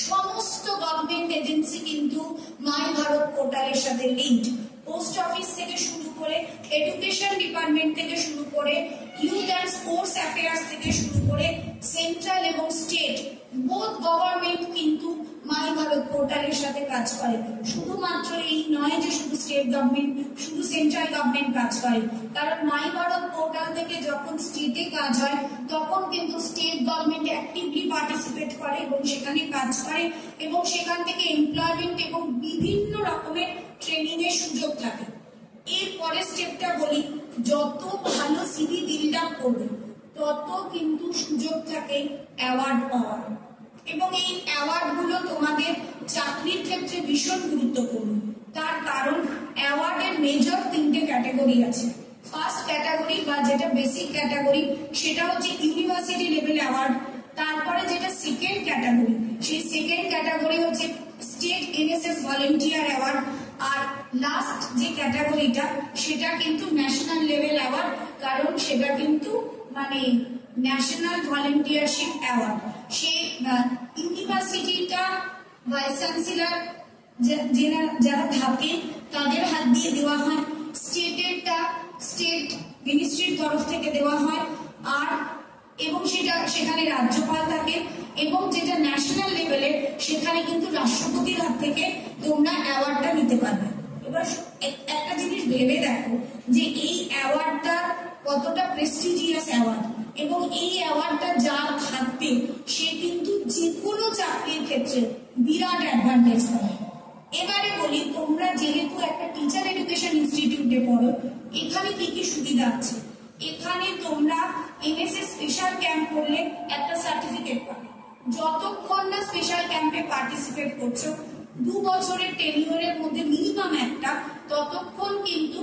সমস্ত গভর্নমেন্ট এজেন্সি কিন্তু মাই ভারত পোর্টালের সাথে লিঙ্কড। পোস্ট অফিস থেকে শুরু করে, এডুকেশন ডিপার্টমেন্ট থেকে শুরু করে, ইউথ অ্যান্ড স্পোর্টস অ্যাফেয়ার্স থেকে শুরু করে, সেন্ট্রাল এবং স্টেট বোথ গভর্নমেন্ট কিন্তু মাই ভারত পোর্টালের সাথে কাজ করে। শুধুমাত্র এই নয় যে শুধু স্টেট গভর্নমেন্ট, শুধু সেন্ট্রাল গভর্নমেন্ট কাজ করে, কারণ মাই ভারত পোর্টাল থেকে যখন স্টেটে কাজ হয় তখন কিন্তু স্টেট গভর্নমেন্ট অ্যাক্টিভলি পার্টিসিপেট করে এবং সেখানে কাজ করে, এবং সেখান থেকে এমপ্লয়মেন্ট এবং বিভিন্ন রকমের ট্রেনিং এর সুযোগ থাকে। এর পরের স্টেপটা বলি, যত ভালো সিভি বিল্ড আপ করবে তত কিন্তু সুযোগ থাকে অ্যাওয়ার্ড পাওয়ার, এবং এই অ্যাওয়ার্ড গুলো তোমাদের চাকরির ক্ষেত্রে ভীষণ গুরুত্বপূর্ণ। তার কারণ অ্যাওয়ার্ডের মেজর 3টে ক্যাটাগরি আছে। ফার্স্ট ক্যাটাগরি বা যেটা বেসিক ক্যাটাগরি সেটা হচ্ছে ইউনিভার্সিটি লেভেল অ্যাওয়ার্ড। তারপরে যেটা সেকেন্ড ক্যাটাগরি, সেই সেকেন্ড ক্যাটাগরি হচ্ছে স্টেট এনএসএস ভলেন্টিয়ার অ্যাওয়ার্ড। আর লাস্ট যে ক্যাটাগরিটা সেটা কিন্তু ন্যাশনাল লেভেল অ্যাওয়ার্ড, কারণ সেটা কিন্তু মানে ন্যাশনাল ভলেন্টিয়ারশিপ অ্যাওয়ার্ড। সেই ইউনিভার্সিটিটা ভাইস চ্যান্সেলর যারা থাকে তাদের হাত দিয়ে দেওয়া হয়, স্টেটেরটা স্টেট মিনিস্ট্রির তরফ থেকে দেওয়া হয়, আর এবং সেখানে রাজ্যপাল থাকে, এবং যেটা ন্যাশনাল লেভেলে সেখানে কিন্তু রাষ্ট্রপতির হাত থেকে তোমরা অ্যাওয়ার্ডটা নিতে পারবে। এবার একটা জিনিস ভেবে দেখো যে এই অ্যাওয়ার্ডটা কতটা প্রেস্টিজিয়াস অ্যাওয়ার্ড, এবং এই অ্যাওয়ার্ডটা যার থাকবে সে কিন্তু যে কোনো চাকরির ক্ষেত্রে বিরাট অ্যাডভান্টেজ পাবে। এবারে বলি, তোমরা যেহেতু একটা টিচার এডুকেশন ইনস্টিটিউটে পড়ো, এখানে কি কি সুবিধা আছে? এখানে তোমরা এনএসএস স্পেশাল ক্যাম্প করলে একটা সার্টিফিকেট পাবে। যতক্ষণ না স্পেশাল ক্যাম্পে পার্টিসিপেট করছো, 2 বছরের টেনিওরের মধ্যে মিনিমাম একটা, ততক্ষণ কিন্তু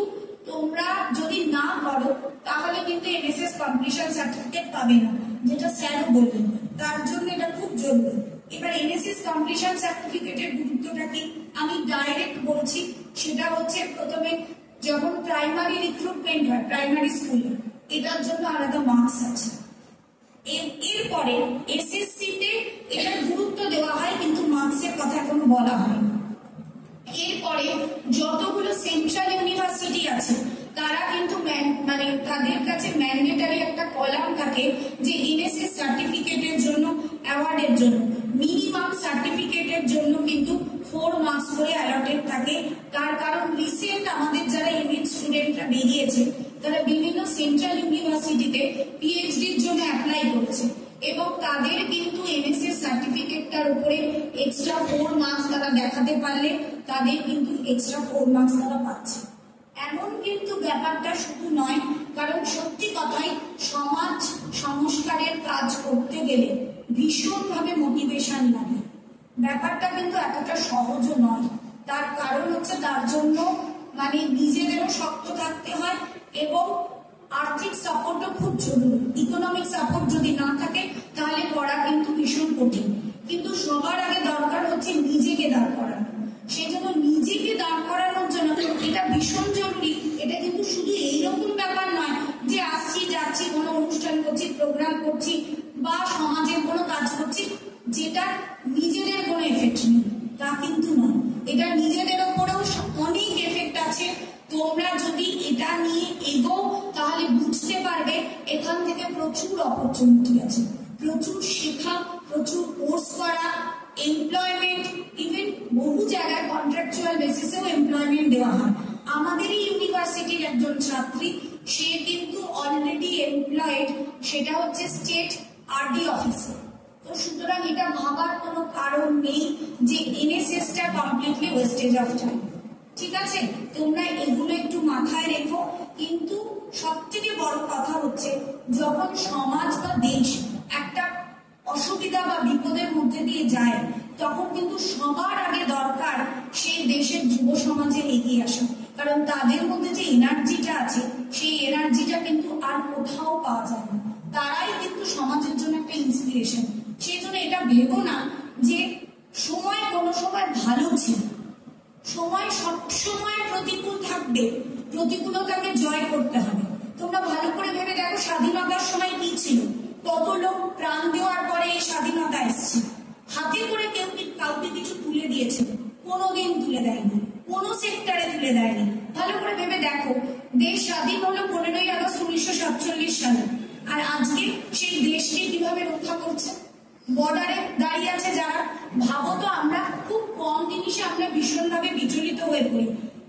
তোমরা যদি না করো তাহলে কিন্তু এনএসএস কমপ্লিশন সার্টিফিকেট পাবে না, যেটা স্যারও বললেন। তার জন্য এটা খুব জরুরি। এবার এনএসএস কমপ্লিশন সার্টিফিকেটের গুরুত্বটা কি আমি ডাইরেক্ট বলছি। সেটা হচ্ছে, প্রথমে যখন প্রাইমারি রিক্রুটমেন্ট হয় প্রাইমারি স্কুলে, এটার জন্য আলাদা মার্কস আছে। এরপরে এসএসসি তে এটার গুরুত্ব দেওয়া হয়, কিন্তু মার্কসের কথা এখনো বলা হয়নি। এরপরে যতগুলো সেন্ট্রাল ইউনিভার্সিটি আছে তারা কিন্তু মানে তাদের কাছে ম্যান্ডেটারি একটা কলাম থাকে যে এনএসএস সার্টিফিকেটের জন্য, অ্যাওয়ার্ডের জন্য মিনিমাম সার্টিফিকেটের জন্য কিন্তু 4 মার্কস করে অ্যালটেড থাকে। তার কারণ রিসেন্ট আমাদের যারা এমএড স্টুডেন্টরা বেরিয়েছে তারা বিভিন্ন সেন্ট্রাল ইউনিভার্সিটিতে পিএইচডির জন্য অ্যাপ্লাই করেছে, এবং তাদের কিন্তু এনএসএস সার্টিফিকেটটার উপরে এক্সট্রা 4 মার্কস তারা দেখাতে পারলে তাদের কিন্তু এক্সট্রা 4 মার্কস তারা পাচ্ছে। এমন কিন্তু ব্যাপারটা শুধু নয়, কারণ সত্যি কথাই সমাজ সংস্কারের কাজ করতে গেলে ভীষণভাবে মোটিভেশন লাগে। ব্যাপারটা কিন্তু এতটা সহজও নয়। তার কারণ হচ্ছে তার জন্য মানে নিজেদেরও শক্ত থাকতে হয়, এবং আর্থিক সাপোর্টও খুব জরুরি। ইকোনমিক সাপোর্ট যদি না থাকে তাহলে পড়া কিন্তু ভীষণ কঠিন। কিন্তু সবার আগে দরকার হচ্ছে নিজেকে দাঁড় করানো। সেই জন্য নিজেকে দাঁড় করানোর জন্য এটা ভীষণ জরুরি। এটা কিন্তু শুধু এইরকম ব্যাপার নয় যে আসছি যাচ্ছি কোনো অনুষ্ঠান করছি, প্রোগ্রাম করছি বা সমাজের কোনো কাজ করছি যেটা নিজেদের কোনো এফেক্ট নেই, তা কিন্তু নয়। এটা নিজেদের ওপরেও অনেক এফেক্ট আছে। তোমরা যদি এটা নিয়ে এগো তাহলে বুঝতে পারবে এখান থেকে প্রচুর অপরচুনিটি আছে, প্রচুর শেখা, প্রচুর কোর্স করা, এমপ্লয়মেন্ট, ইভেন বহু জায়গায় কন্ট্রাকচুয়াল বেসিসেও এমপ্লয়মেন্ট দেওয়া হয়। আমাদেরই ইউনিভার্সিটির একজন ছাত্রী, সে কিন্তু অলরেডি এমপ্লয়েড, সেটা হচ্ছে স্টেট আরডি অফিসে। তো সুতরাং এটা ভাবার কোনো কারণ নেই যে এনএসএসটা কমপ্লিটলি ওয়েস্টেজ অফ টাইম। ঠিক আছে, তোমরা এগুলো একটু মাথায় রেখো। কিন্তু সব থেকে বড় কথা হচ্ছে, যখন সমাজ বা দেশ একটা অসুবিধা বা বিপদের মধ্যে দিয়ে যায়, তখন কিন্তু সবার আগে দরকার সেই দেশের যুব সমাজের এগিয়ে আসা। কারণ তাদের মধ্যে যে এনার্জিটা আছে, সেই এনার্জিটা কিন্তু আর কোথাও পাওয়া যায় না। তারাই কিন্তু সমাজের জন্য একটা ইন্সপিরেশন। সেই জন্য এটা ভেবো না যে সময় কোনো সময় ভালো ছিল, সময় সব সময় প্রতিকূল থাকবে, প্রতিকূলতাকে জয় করতে হবে। তোমরা ভালো করে ভেবে দেখো, স্বাধীনতার সময় কি ছিল? কত লোক প্রাণ দেওয়ার পরে এই স্বাধীনতা এসছে, হাতে করে কেউ কাউকে কিছু তুলে দিয়েছে? কোনোদিন তুলে দেয়নি, কোনো সেক্টরে তুলে দেয়নি। ভালো করে ভেবে দেখো, দেশ স্বাধীন হলো 15ই আগস্ট 1947 সালে, আর আজকে সেই দেশকে কিভাবে রক্ষা করছে? বর্ডারে দাঁড়িয়ে আছে যারা, ভাবো তো, আমরা খুব কম জিনিসে আমরা ভীষণভাবে বিচলিত হয়ে পড়ি।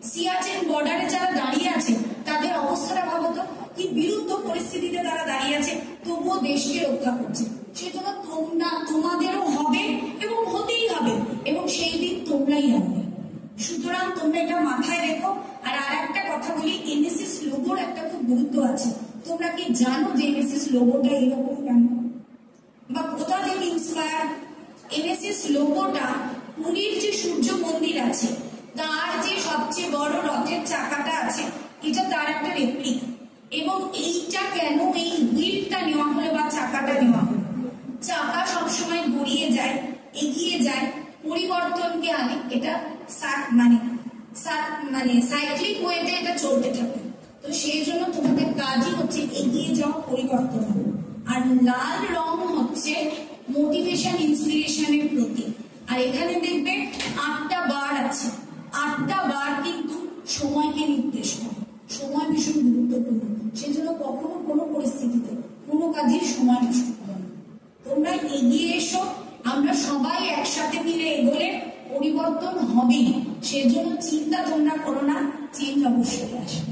সিয়াচেন বর্ডারে যারা দাঁড়িয়ে আছে তাদের অবস্থাটা ভাবো তো, কি বিরুদ্ধ পরিস্থিতিতে তারা দাঁড়িয়ে আছে, তবুও দেশকে রক্ষা করছে। সেজন্য তোমাদেরও হবে এবং হতেই হবে, এবং সেই দিন তোমরাই হবে। সুতরাং তোমরা এটা মাথায় রেখো। আর একটা কথা বলি, এনএসএস লোগোর একটা খুব গুরুত্ব আছে। তোমরা কি জানো যে এনএসএস লোগোটা এরকম কেন, বা কোথা থেকে ইন্সপায়ার? এনএসএস লোগোটা পুরীর যে সূর্য মন্দির আছে তার যে সবচেয়ে বড় রথের চাকাটা আছে, এটা তার একটা রেপ্লিক। এবং এইটা কেন, এই হুইলটা নেওয়া হলো বা চাকাটা নেওয়া হলো? চাকা সবসময় গড়িয়ে যায়, এগিয়ে যায়, পরিবর্তনকে আনে। এটা মানে সাইক্লিক ওয়েতে এটা চলতে থাকে। তো সেই জন্য তোমাদের কাজই হচ্ছে এগিয়ে যাওয়া, পরিবর্তন। আর লাল রং হচ্ছে মোটিভেশন, ইন্সপিরেশনের প্রতীক। আর এখানে দেখবে 8টা বার আছে। 8টা বার কিন্তু সময়কে নির্দেশ করে। সময় ভীষণ গুরুত্বপূর্ণ, সেজন্য কখনো কোনো পরিস্থিতিতে কোনো কাজের সময় নষ্ট করো না। তোমরা এগিয়ে এসো, আমরা সবাই একসাথে মিলে এগোলে পরিবর্তন হবেই। সেজন্য চিন্তা তোমরা করো না, চেঞ্জ অবশ্যই আসবে।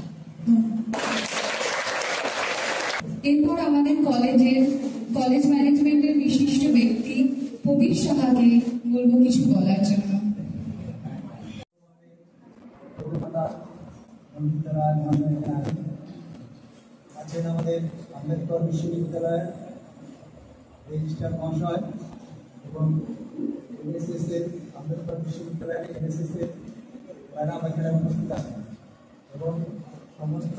এরপর আমাদের কলেজ ম্যানেজমেন্টের বিশিষ্ট ব্যক্তি প্রবীর সাহাকে বলবো কিছু বলার জন্য। আছেন আমাদের আম্বেদকর বিশ্ববিদ্যালয়ের রেজিস্ট্রার মহাশয় এবং এনএসএস এর আম্বেদকর বিশ্ববিদ্যালয়ের এনএসএস এর ম্যাডাম এখানে উপস্থিত আছেন, এবং সমস্ত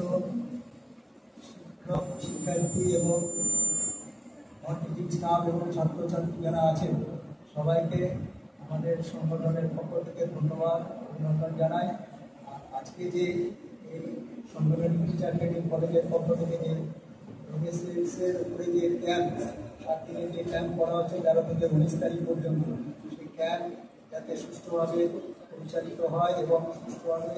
শিক্ষক, শিক্ষার্থী এবং টিচিং স্টাফ এবং ছাত্রছাত্রী যারা আছেন সবাইকে আমাদের সংগঠনের পক্ষ থেকে ধন্যবাদ, অভিনন্দন জানাই। আজকে যে এই সংগঠনের টিচার ট্রেনিং কলেজের পক্ষ থেকে যে এনএসএস এর উপরে যে ক্যাম্প, 7 দিনের যে ক্যাম্প করা হচ্ছে 13 থেকে 19 তারিখ পর্যন্ত, সেই ক্যাম্প যাতে সুষ্ঠুভাবে পরিচালিত হয় এবং সুষ্ঠুভাবে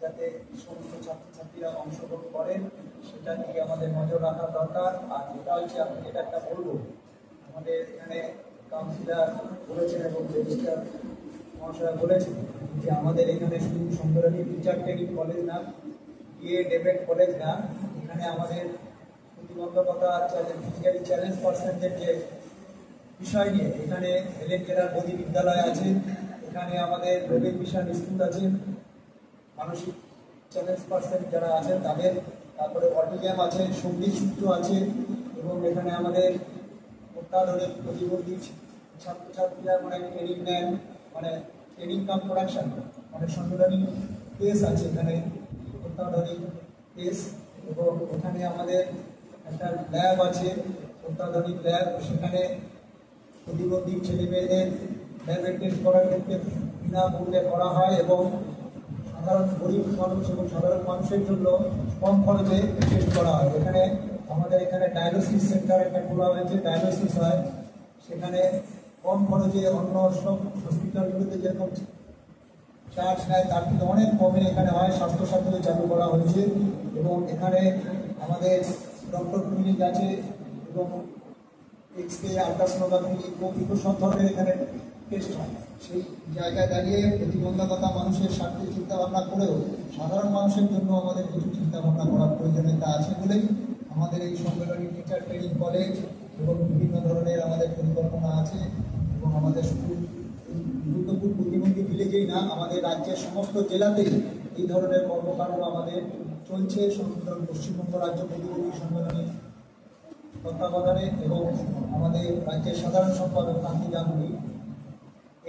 যাতে সমস্ত ছাত্রছাত্রীরা অংশগ্রহণ করেন, সেটা নিয়ে আমাদের নজর রাখা দরকার। আর যেটা হচ্ছে, আমি যেটা একটা বলবো, আমাদের এখানে কাউন্সিলর বলেছেন এবং রেজিস্ট্রার মহাশয় বলেছেন যে আমাদের এখানে শুধু সংগঠনের টিচার ট্রেনিং কলেজ না, ডিবেট কলেজ না, এখানে আমাদের প্রতিবন্ধকতা, ফিজিক্যালি চ্যালেঞ্জ পার্সনদের যে বিষয় নিয়ে এখানে হেলেন জেলার বোধি বিদ্যালয় আছে, এখানে আমাদের রবীন্দ্র মিশন স্কুল আছে, মানসিক চ্যালেঞ্জ পার্সন যারা আছেন তাদের, তারপরে অটিজম আছে, সঙ্গীত সূত্র আছে, এবং এখানে আমাদের অত্যাধুনিক প্রতিবন্ধী ছাত্রছাত্রীরা মানে ট্রেনিং নেন, মানে ট্রেনিং কাম প্রোডাকশন, মানে সাংগঠনিক পেস আছে এখানে, অত্যাধুনিক পেস। এবং এখানে আমাদের একটা ল্যাব আছে, অত্যাধুনিক ল্যাব, সেখানে প্রতিবন্ধী ছেলেমেয়েদের ল্যাবের টেস্ট করার ক্ষেত্রে বিনামূল্যে করা হয়, এবং সাধারণ গরিব মানুষ এবং সাধারণ মানুষের জন্য কম খরচে টেস্ট করা হয়। এখানে আমাদের এখানে ডায়ালিসিস সেন্টার একটা খোলা হয়েছে, ডায়ালিসিস হয়, সেখানে কম খরচে অন্য সব হসপিটালগুলোতে যেরকম চার্জ নেয় তার থেকে অনেক কমে এখানে হয়। স্বাস্থ্যসাথী চালু করা হয়েছে, এবং এখানে আমাদের ডক্টর ক্লিনিক আছে, এবং এক্সরে, আলট্রাসোনোগ্রাফি, ইকো সব ধরনের এখানে টেস্ট হয়। সেই জায়গায় দাঁড়িয়ে প্রতিবন্ধকতা মানুষের স্বার্থে চিন্তা ভাবনা করেও সাধারণ মানুষের জন্য আমাদের কিছু চিন্তা ভাবনা করার প্রয়োজনীয়তা আছে বলেই আমাদের এই সম্মেলনী টিচার ট্রেনিং কলেজ এবং বিভিন্ন ধরনের আমাদের পরিকল্পনা আছে। এবং আমাদের শুধু গুরুত্বপূর্ণ প্রতিবন্ধী ভিলেজেই না, আমাদের রাজ্যের সমস্ত জেলাতেই এই ধরনের কর্মকাণ্ড আমাদের চলছে। পশ্চিমবঙ্গ রাজ্য প্রতিবন্ধী সম্মেলনী তত্ত্বাবধানে, এবং আমাদের রাজ্যের সাধারণ সম্পাদক কান্তি গাঙ্গুলি,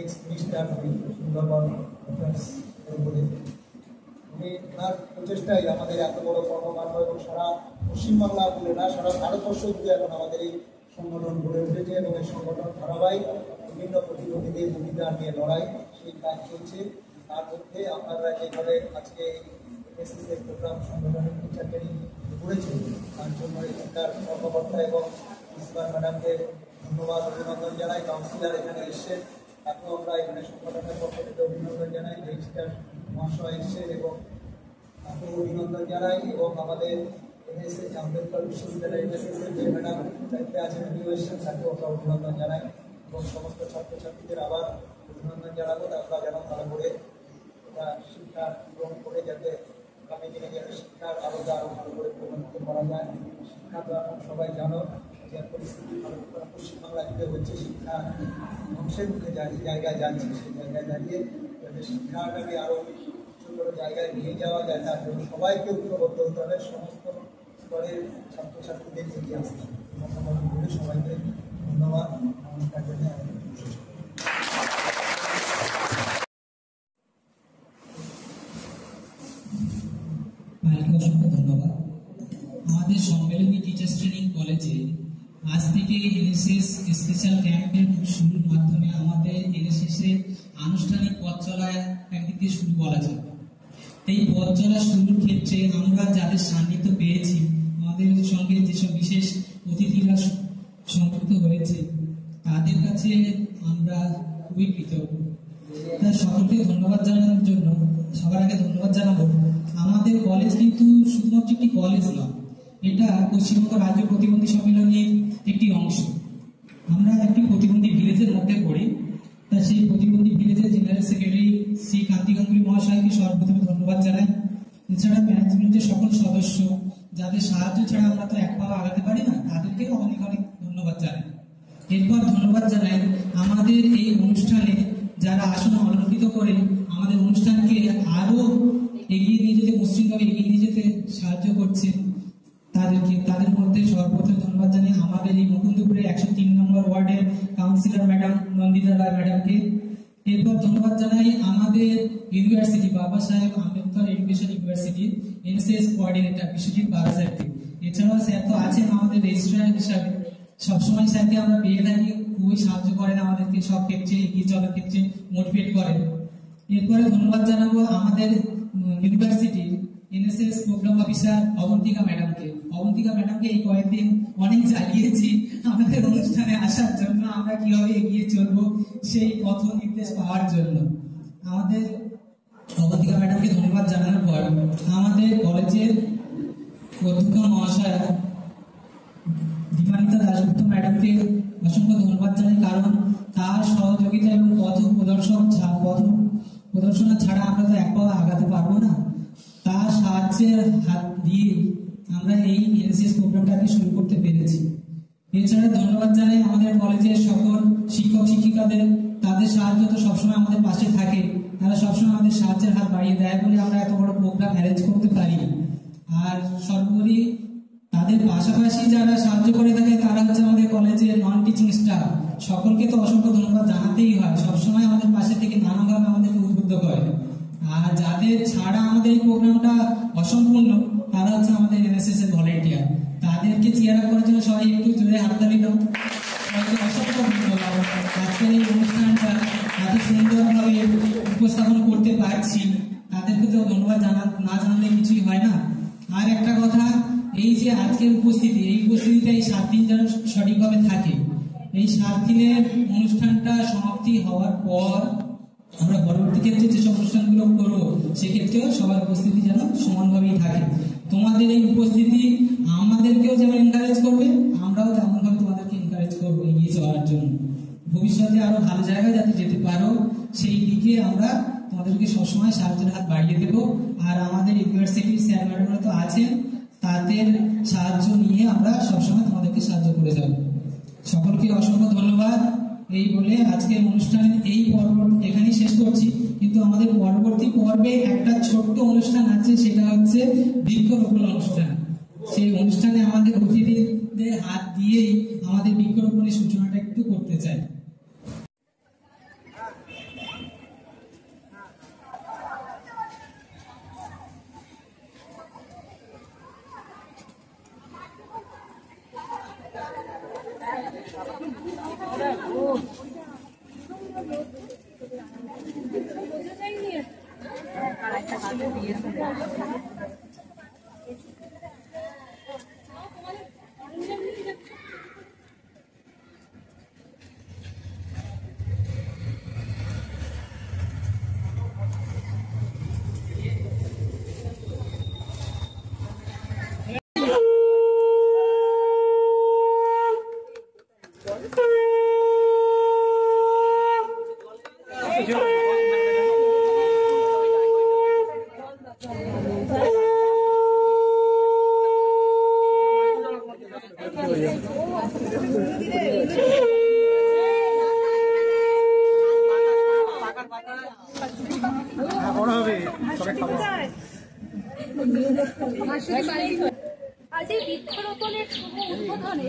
এক্স মিনিস্টার সুন্দরবন বলে, উনি তার প্রচেষ্টায় আমাদের এত বড় কর্মকাণ্ড, এবং সারা পশ্চিমবাংলা বলে না, সারা ভারতবর্ষ জুড়ে এখন আমাদের এই সংগঠন গড়ে উঠেছে, এবং এই সংগঠন ধারাবাহিক বিভিন্ন প্রতিবন্ধীদের অধিকার নিয়ে লড়াই, সেই কাজ চলছে। তার মধ্যে আপনারা যেভাবে আজকে এনএসএস প্রোগ্রাম সংগঠনের টিচার ট্রেনিং করেছেন, তার জন্য এখানকার কর্মকর্তা এবং প্রিন্সিপাল ম্যাডামকে ধন্যবাদ অভিনন্দন জানাই। কাউন্সিলর এখানে এসছেন, তাকেও আমরা এখানে সংগঠনের পক্ষ থেকে অভিনন্দন জানাই। রেজিস্ট্রার মহাশয় এসছেন এবং তাকেও অভিনন্দন জানাই। এবং আমাদের এনএসএস আম্বেদকর বিশ্ববিদ্যালয় এনএসএসের যে ম্যাডাম দায়িত্বে আছেন উনিও এসছেন, তাকেও আমরা অভিনন্দন জানাই। এবং সমস্ত ছাত্রছাত্রীদের আবার অভিনন্দন জানাবো। তারা যেন ভালো করে এটা শিক্ষা গ্রহণ করে যাতে আগামী দিনে যাতে শিক্ষার আলোটা আরও ভালো করে প্রবর্তিত করা যায়। শিক্ষা তো এখন সবাই জানো যে পরিস্থিতি পশ্চিমবাংলা জুড়ে হচ্ছে, শিক্ষা ধ্বংসের মুখে জায়গায় যাচ্ছে। সেই জায়গায় দাঁড়িয়ে যাতে শিক্ষাটাকে আরও উচ্চ করে জায়গায় নিয়ে যাওয়া যায় তার জন্য সবাইকে ঐক্যবদ্ধ হতে হবে, সমস্ত স্তরের ছাত্রছাত্রীদের এগিয়ে আসতে হবে। সবাইকে ধন্যবাদ। নমস্কার জন্য অসংখ্য ধন্যবাদ। আমাদের সম্মেলনী টিচার্স ট্রেনিং কলেজে আজ থেকে এনএসএস স্পেশাল ক্যাম্পের শুরুর মাধ্যমে আমাদের এনএসএস এর আনুষ্ঠানিক পথ চলা একদিক দিয়ে শুরু করা যায়। এই পথ চলা শুরুর ক্ষেত্রে আমরা যাদের সান্নিধ্য পেয়েছি, আমাদের সঙ্গে যেসব বিশেষ অতিথিরা সংযুক্ত হয়েছে, তাদের কাছে আমরা খুবই কৃতজ্ঞ। তাই সকলকে ধন্যবাদ জানানোর জন্য সবার আগে ধন্যবাদ জানাবো। আমাদের কলেজ কিন্তু শুধুমাত্র একটি কলেজ নয়, এটা পশ্চিমবঙ্গ রাজ্য প্রতিবন্ধী সম্মেলনের একটি অংশ। আমরা একটি প্রতিবন্ধী ভিলেজের মধ্যে পড়ি, তা সেই প্রতিবন্ধী ভিলেজের জেনারেল সেক্রেটারি শ্রী কান্তি গাঙ্গুলি মহাশয়কে সর্বপ্রথমে ধন্যবাদ জানাই। এছাড়া ম্যানেজমেন্টের সকল সদস্য, যাদের সাহায্য ছাড়া আমরা তো এক পাও আগাতে পারি না, তাদেরকেও অনেক অনেক ধন্যবাদ জানাই। এরপর ধন্যবাদ জানাই আমাদের এই অনুষ্ঠানে যারা আসন অলঙ্কৃত করে আমাদের অনুষ্ঠানকে আরো এগিয়ে নিয়ে যেতে, মসৃণভাবে এগিয়ে নিয়ে যেতে সাহায্য করছেন তাদেরকে। তাদের মধ্যে সর্বপ্রথম ধন্যবাদ জানাই আমাদের এই মুকুন্দপুরের 103 নম্বর ওয়ার্ডের কাউন্সিলর ম্যাডাম নন্দিতা রায় ম্যাডামকে। এরপর ধন্যবাদ জানাই আমাদের ইউনিভার্সিটি বাবা সাহেব Ambedkar education university NSS coordinator Biswajit বাবা স্যারকে। এছাড়াও স্যার তো আছেন আমাদের রেজিস্ট্রার হিসাবে, সবসময় স্যারকে আমরা পেয়ে থাকি, খুবই সাহায্য করেন আমাদেরকে, সব ক্ষেত্রে এগিয়ে চলার ক্ষেত্রে মোটিভেট করেন। এরপরে ধন্যবাদ জানাবো আমাদের university NSS program officer Abantika ম্যাডামকে। অবন্তিকা ম্যাডামকে এই কয়েকদিন অনেক জ্বালিয়েছি আমাদের অনুষ্ঠানে আসার জন্য, আমরা কিভাবে এগিয়ে চলবো সেই পথ নির্দেশ পাওয়ার জন্য। আমাদের অবন্তিকা ম্যাডামকে ধন্যবাদ জানানোর পর আমাদের কলেজের অধ্যক্ষ মহাশয় দীপানিতা দাশগুপ্ত ম্যাডামকে অসংখ্য ধন্যবাদ জানাই, কারণ তার সহযোগিতা এবং পথ প্রদর্শনা ছাড়া আমরা তো এক পাও আগাতে পারবো না। তার সাহায্যের হাত দিয়ে আমরা এই এনএসএস প্রোগ্রামটাকে শুরু করতে পেরেছি। এছাড়া ধন্যবাদ জানাই আমাদের কলেজের সকল শিক্ষক শিক্ষিকাদের, তাদের সাহায্য তো সবসময় আমাদের পাশে থাকে, তারা সবসময় আমাদের সাহায্যের হাত বাড়িয়ে দেয় বলে আমরা এত বড় প্রোগ্রাম অ্যারেঞ্জ করতে পারি। আর সর্বোপরি তাদের পাশাপাশি যারা সাহায্য করে থাকে তারা হচ্ছে আমাদের কলেজের নন টিচিং স্টাফ। সকলকে তো অসংখ্য ধন্যবাদ জানাতেই হয়, সবসময় আমাদের পাশে থেকে নানাভাবে আমাদেরকে উদ্বুদ্ধ করে। আর যাদের ছাড়া আমাদের এই প্রোগ্রামটা অসম্পূর্ণ তারা হচ্ছে আমাদের এনএসএস এর ভলেন্টিয়ার। তাদেরকে চিয়ার আপ করার জন্য সবাই একটু জোরে হাততালি দাও। সবাইকে অসংখ্য ধন্যবাদ। আজকের এই অনুষ্ঠানটা এত সুন্দরভাবে উপস্থাপন করতে পারছি, তাদেরকে তো ধন্যবাদ না জানালে কিছুই হয় না। আর একটা কথা, এই যে আজকের উপস্থিতি, এই উপস্থিতিটা এই 7 দিন যেন সঠিকভাবে থাকে। এই 7 দিনের অনুষ্ঠানটা সমাপ্তি হওয়ার পর আমরা পরবর্তী ক্ষেত্রে যেসব অনুষ্ঠানগুলো করবো সেক্ষেত্রেও সবার উপস্থিতি যেন সমানভাবেই থাকে। তোমাদের এই উপস্থিতি আমাদেরকেও যেমন এনকারেজ করবে, আমরাও তেমনভাবে তোমাদেরকে এনকারেজ করবো এগিয়ে যাওয়ার জন্য। ভবিষ্যতে আরো ভালো জায়গায় যাতে যেতে পারো সেই দিকে আমরা তোমাদেরকে সবসময় সাহায্যের হাত বাড়িয়ে দেবো। আর আমাদের ইউনিভার্সিটির স্যার ম্যাডামরা তো আছেন, তাদের সাহায্য নিয়ে আমরা সবসময় তোমাদেরকে সাহায্য করে যাব। সকলকে অসংখ্য ধন্যবাদ। এই বলে আজকের অনুষ্ঠানের এই পর্ব এখানেই শেষ করছি, কিন্তু আমাদের পরবর্তী পর্বে একটা ছোট্ট অনুষ্ঠান আছে, সেটা হচ্ছে বৃক্ষরোপণ অনুষ্ঠান। সেই অনুষ্ঠানে আমাদের অতিথিদের হাত দিয়েই আমাদের বৃক্ষরোপণের সূচনাটা একটু করতে চাই। আজ এই বৃক্ষরোপণের শুভ উদ্বোধনে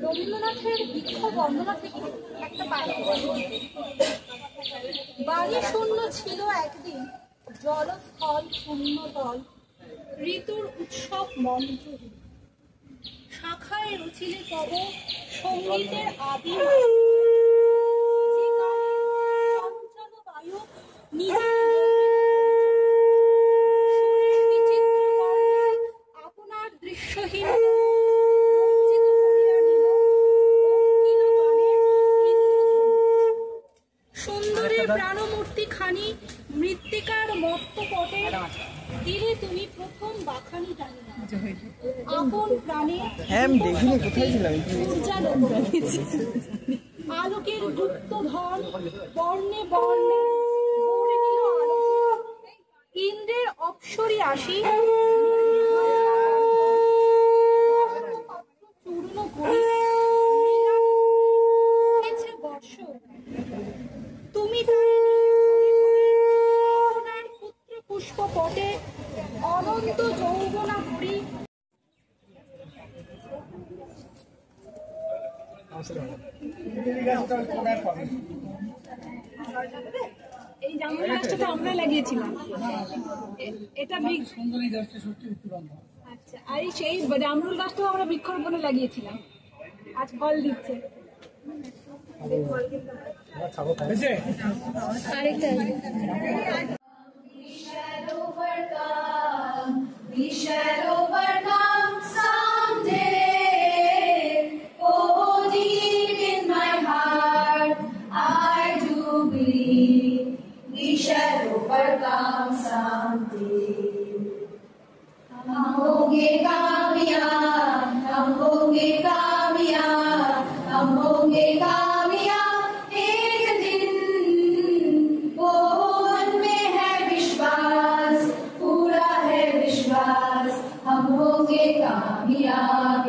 রবীন্দ্রনাথের বৃক্ষ বন্দনা থেকে একটা বাণী। বাণী শূন্য ছিল একদিন জলস্থল শূন্যতল, ঋতুর উৎসব মন্ত্রহীন, শাখায় রচিলে তব সঙ্গীতের আদি চঞ্চল বায়ু আপনার দৃশ্যহীন সুন্দরের প্রাণমূর্তি খানি মৃত্তিকার মত্তপটে দিলে তুমি প্রথম বাখানি জানি না আপন প্রাণে আলোকের গুপ্ত ধন বর্ণে বর্ণে ভরে নিল আলোক ইন্দ্রের অপ্সরী আসি চূর্ণ করি বর্ষ তুমি আপনার পুত্র পুষ্প পটে অনন্ত যৌবনা করি। এই জামরুল গাছটা তো আমরা লাগিয়েছিলাম, এটা সুন্দরী গাছটা সত্যি উত্তরঙ্গ। আচ্ছা, আর সেই জামরুল গাছটাও আমরা বৃক্ষরোপণে লাগিয়েছিলাম, আজ ফল দিচ্ছে। We shall overcome someday. Oh, deep in my heart, I do believe we shall overcome someday. हम होंगे कामयाब, हम होंगे कामयाब, हम होंगे कामयाब एक दिन। वो मन में है विश्वास, पूरा है विश्वास, हम होंगे कामयाब।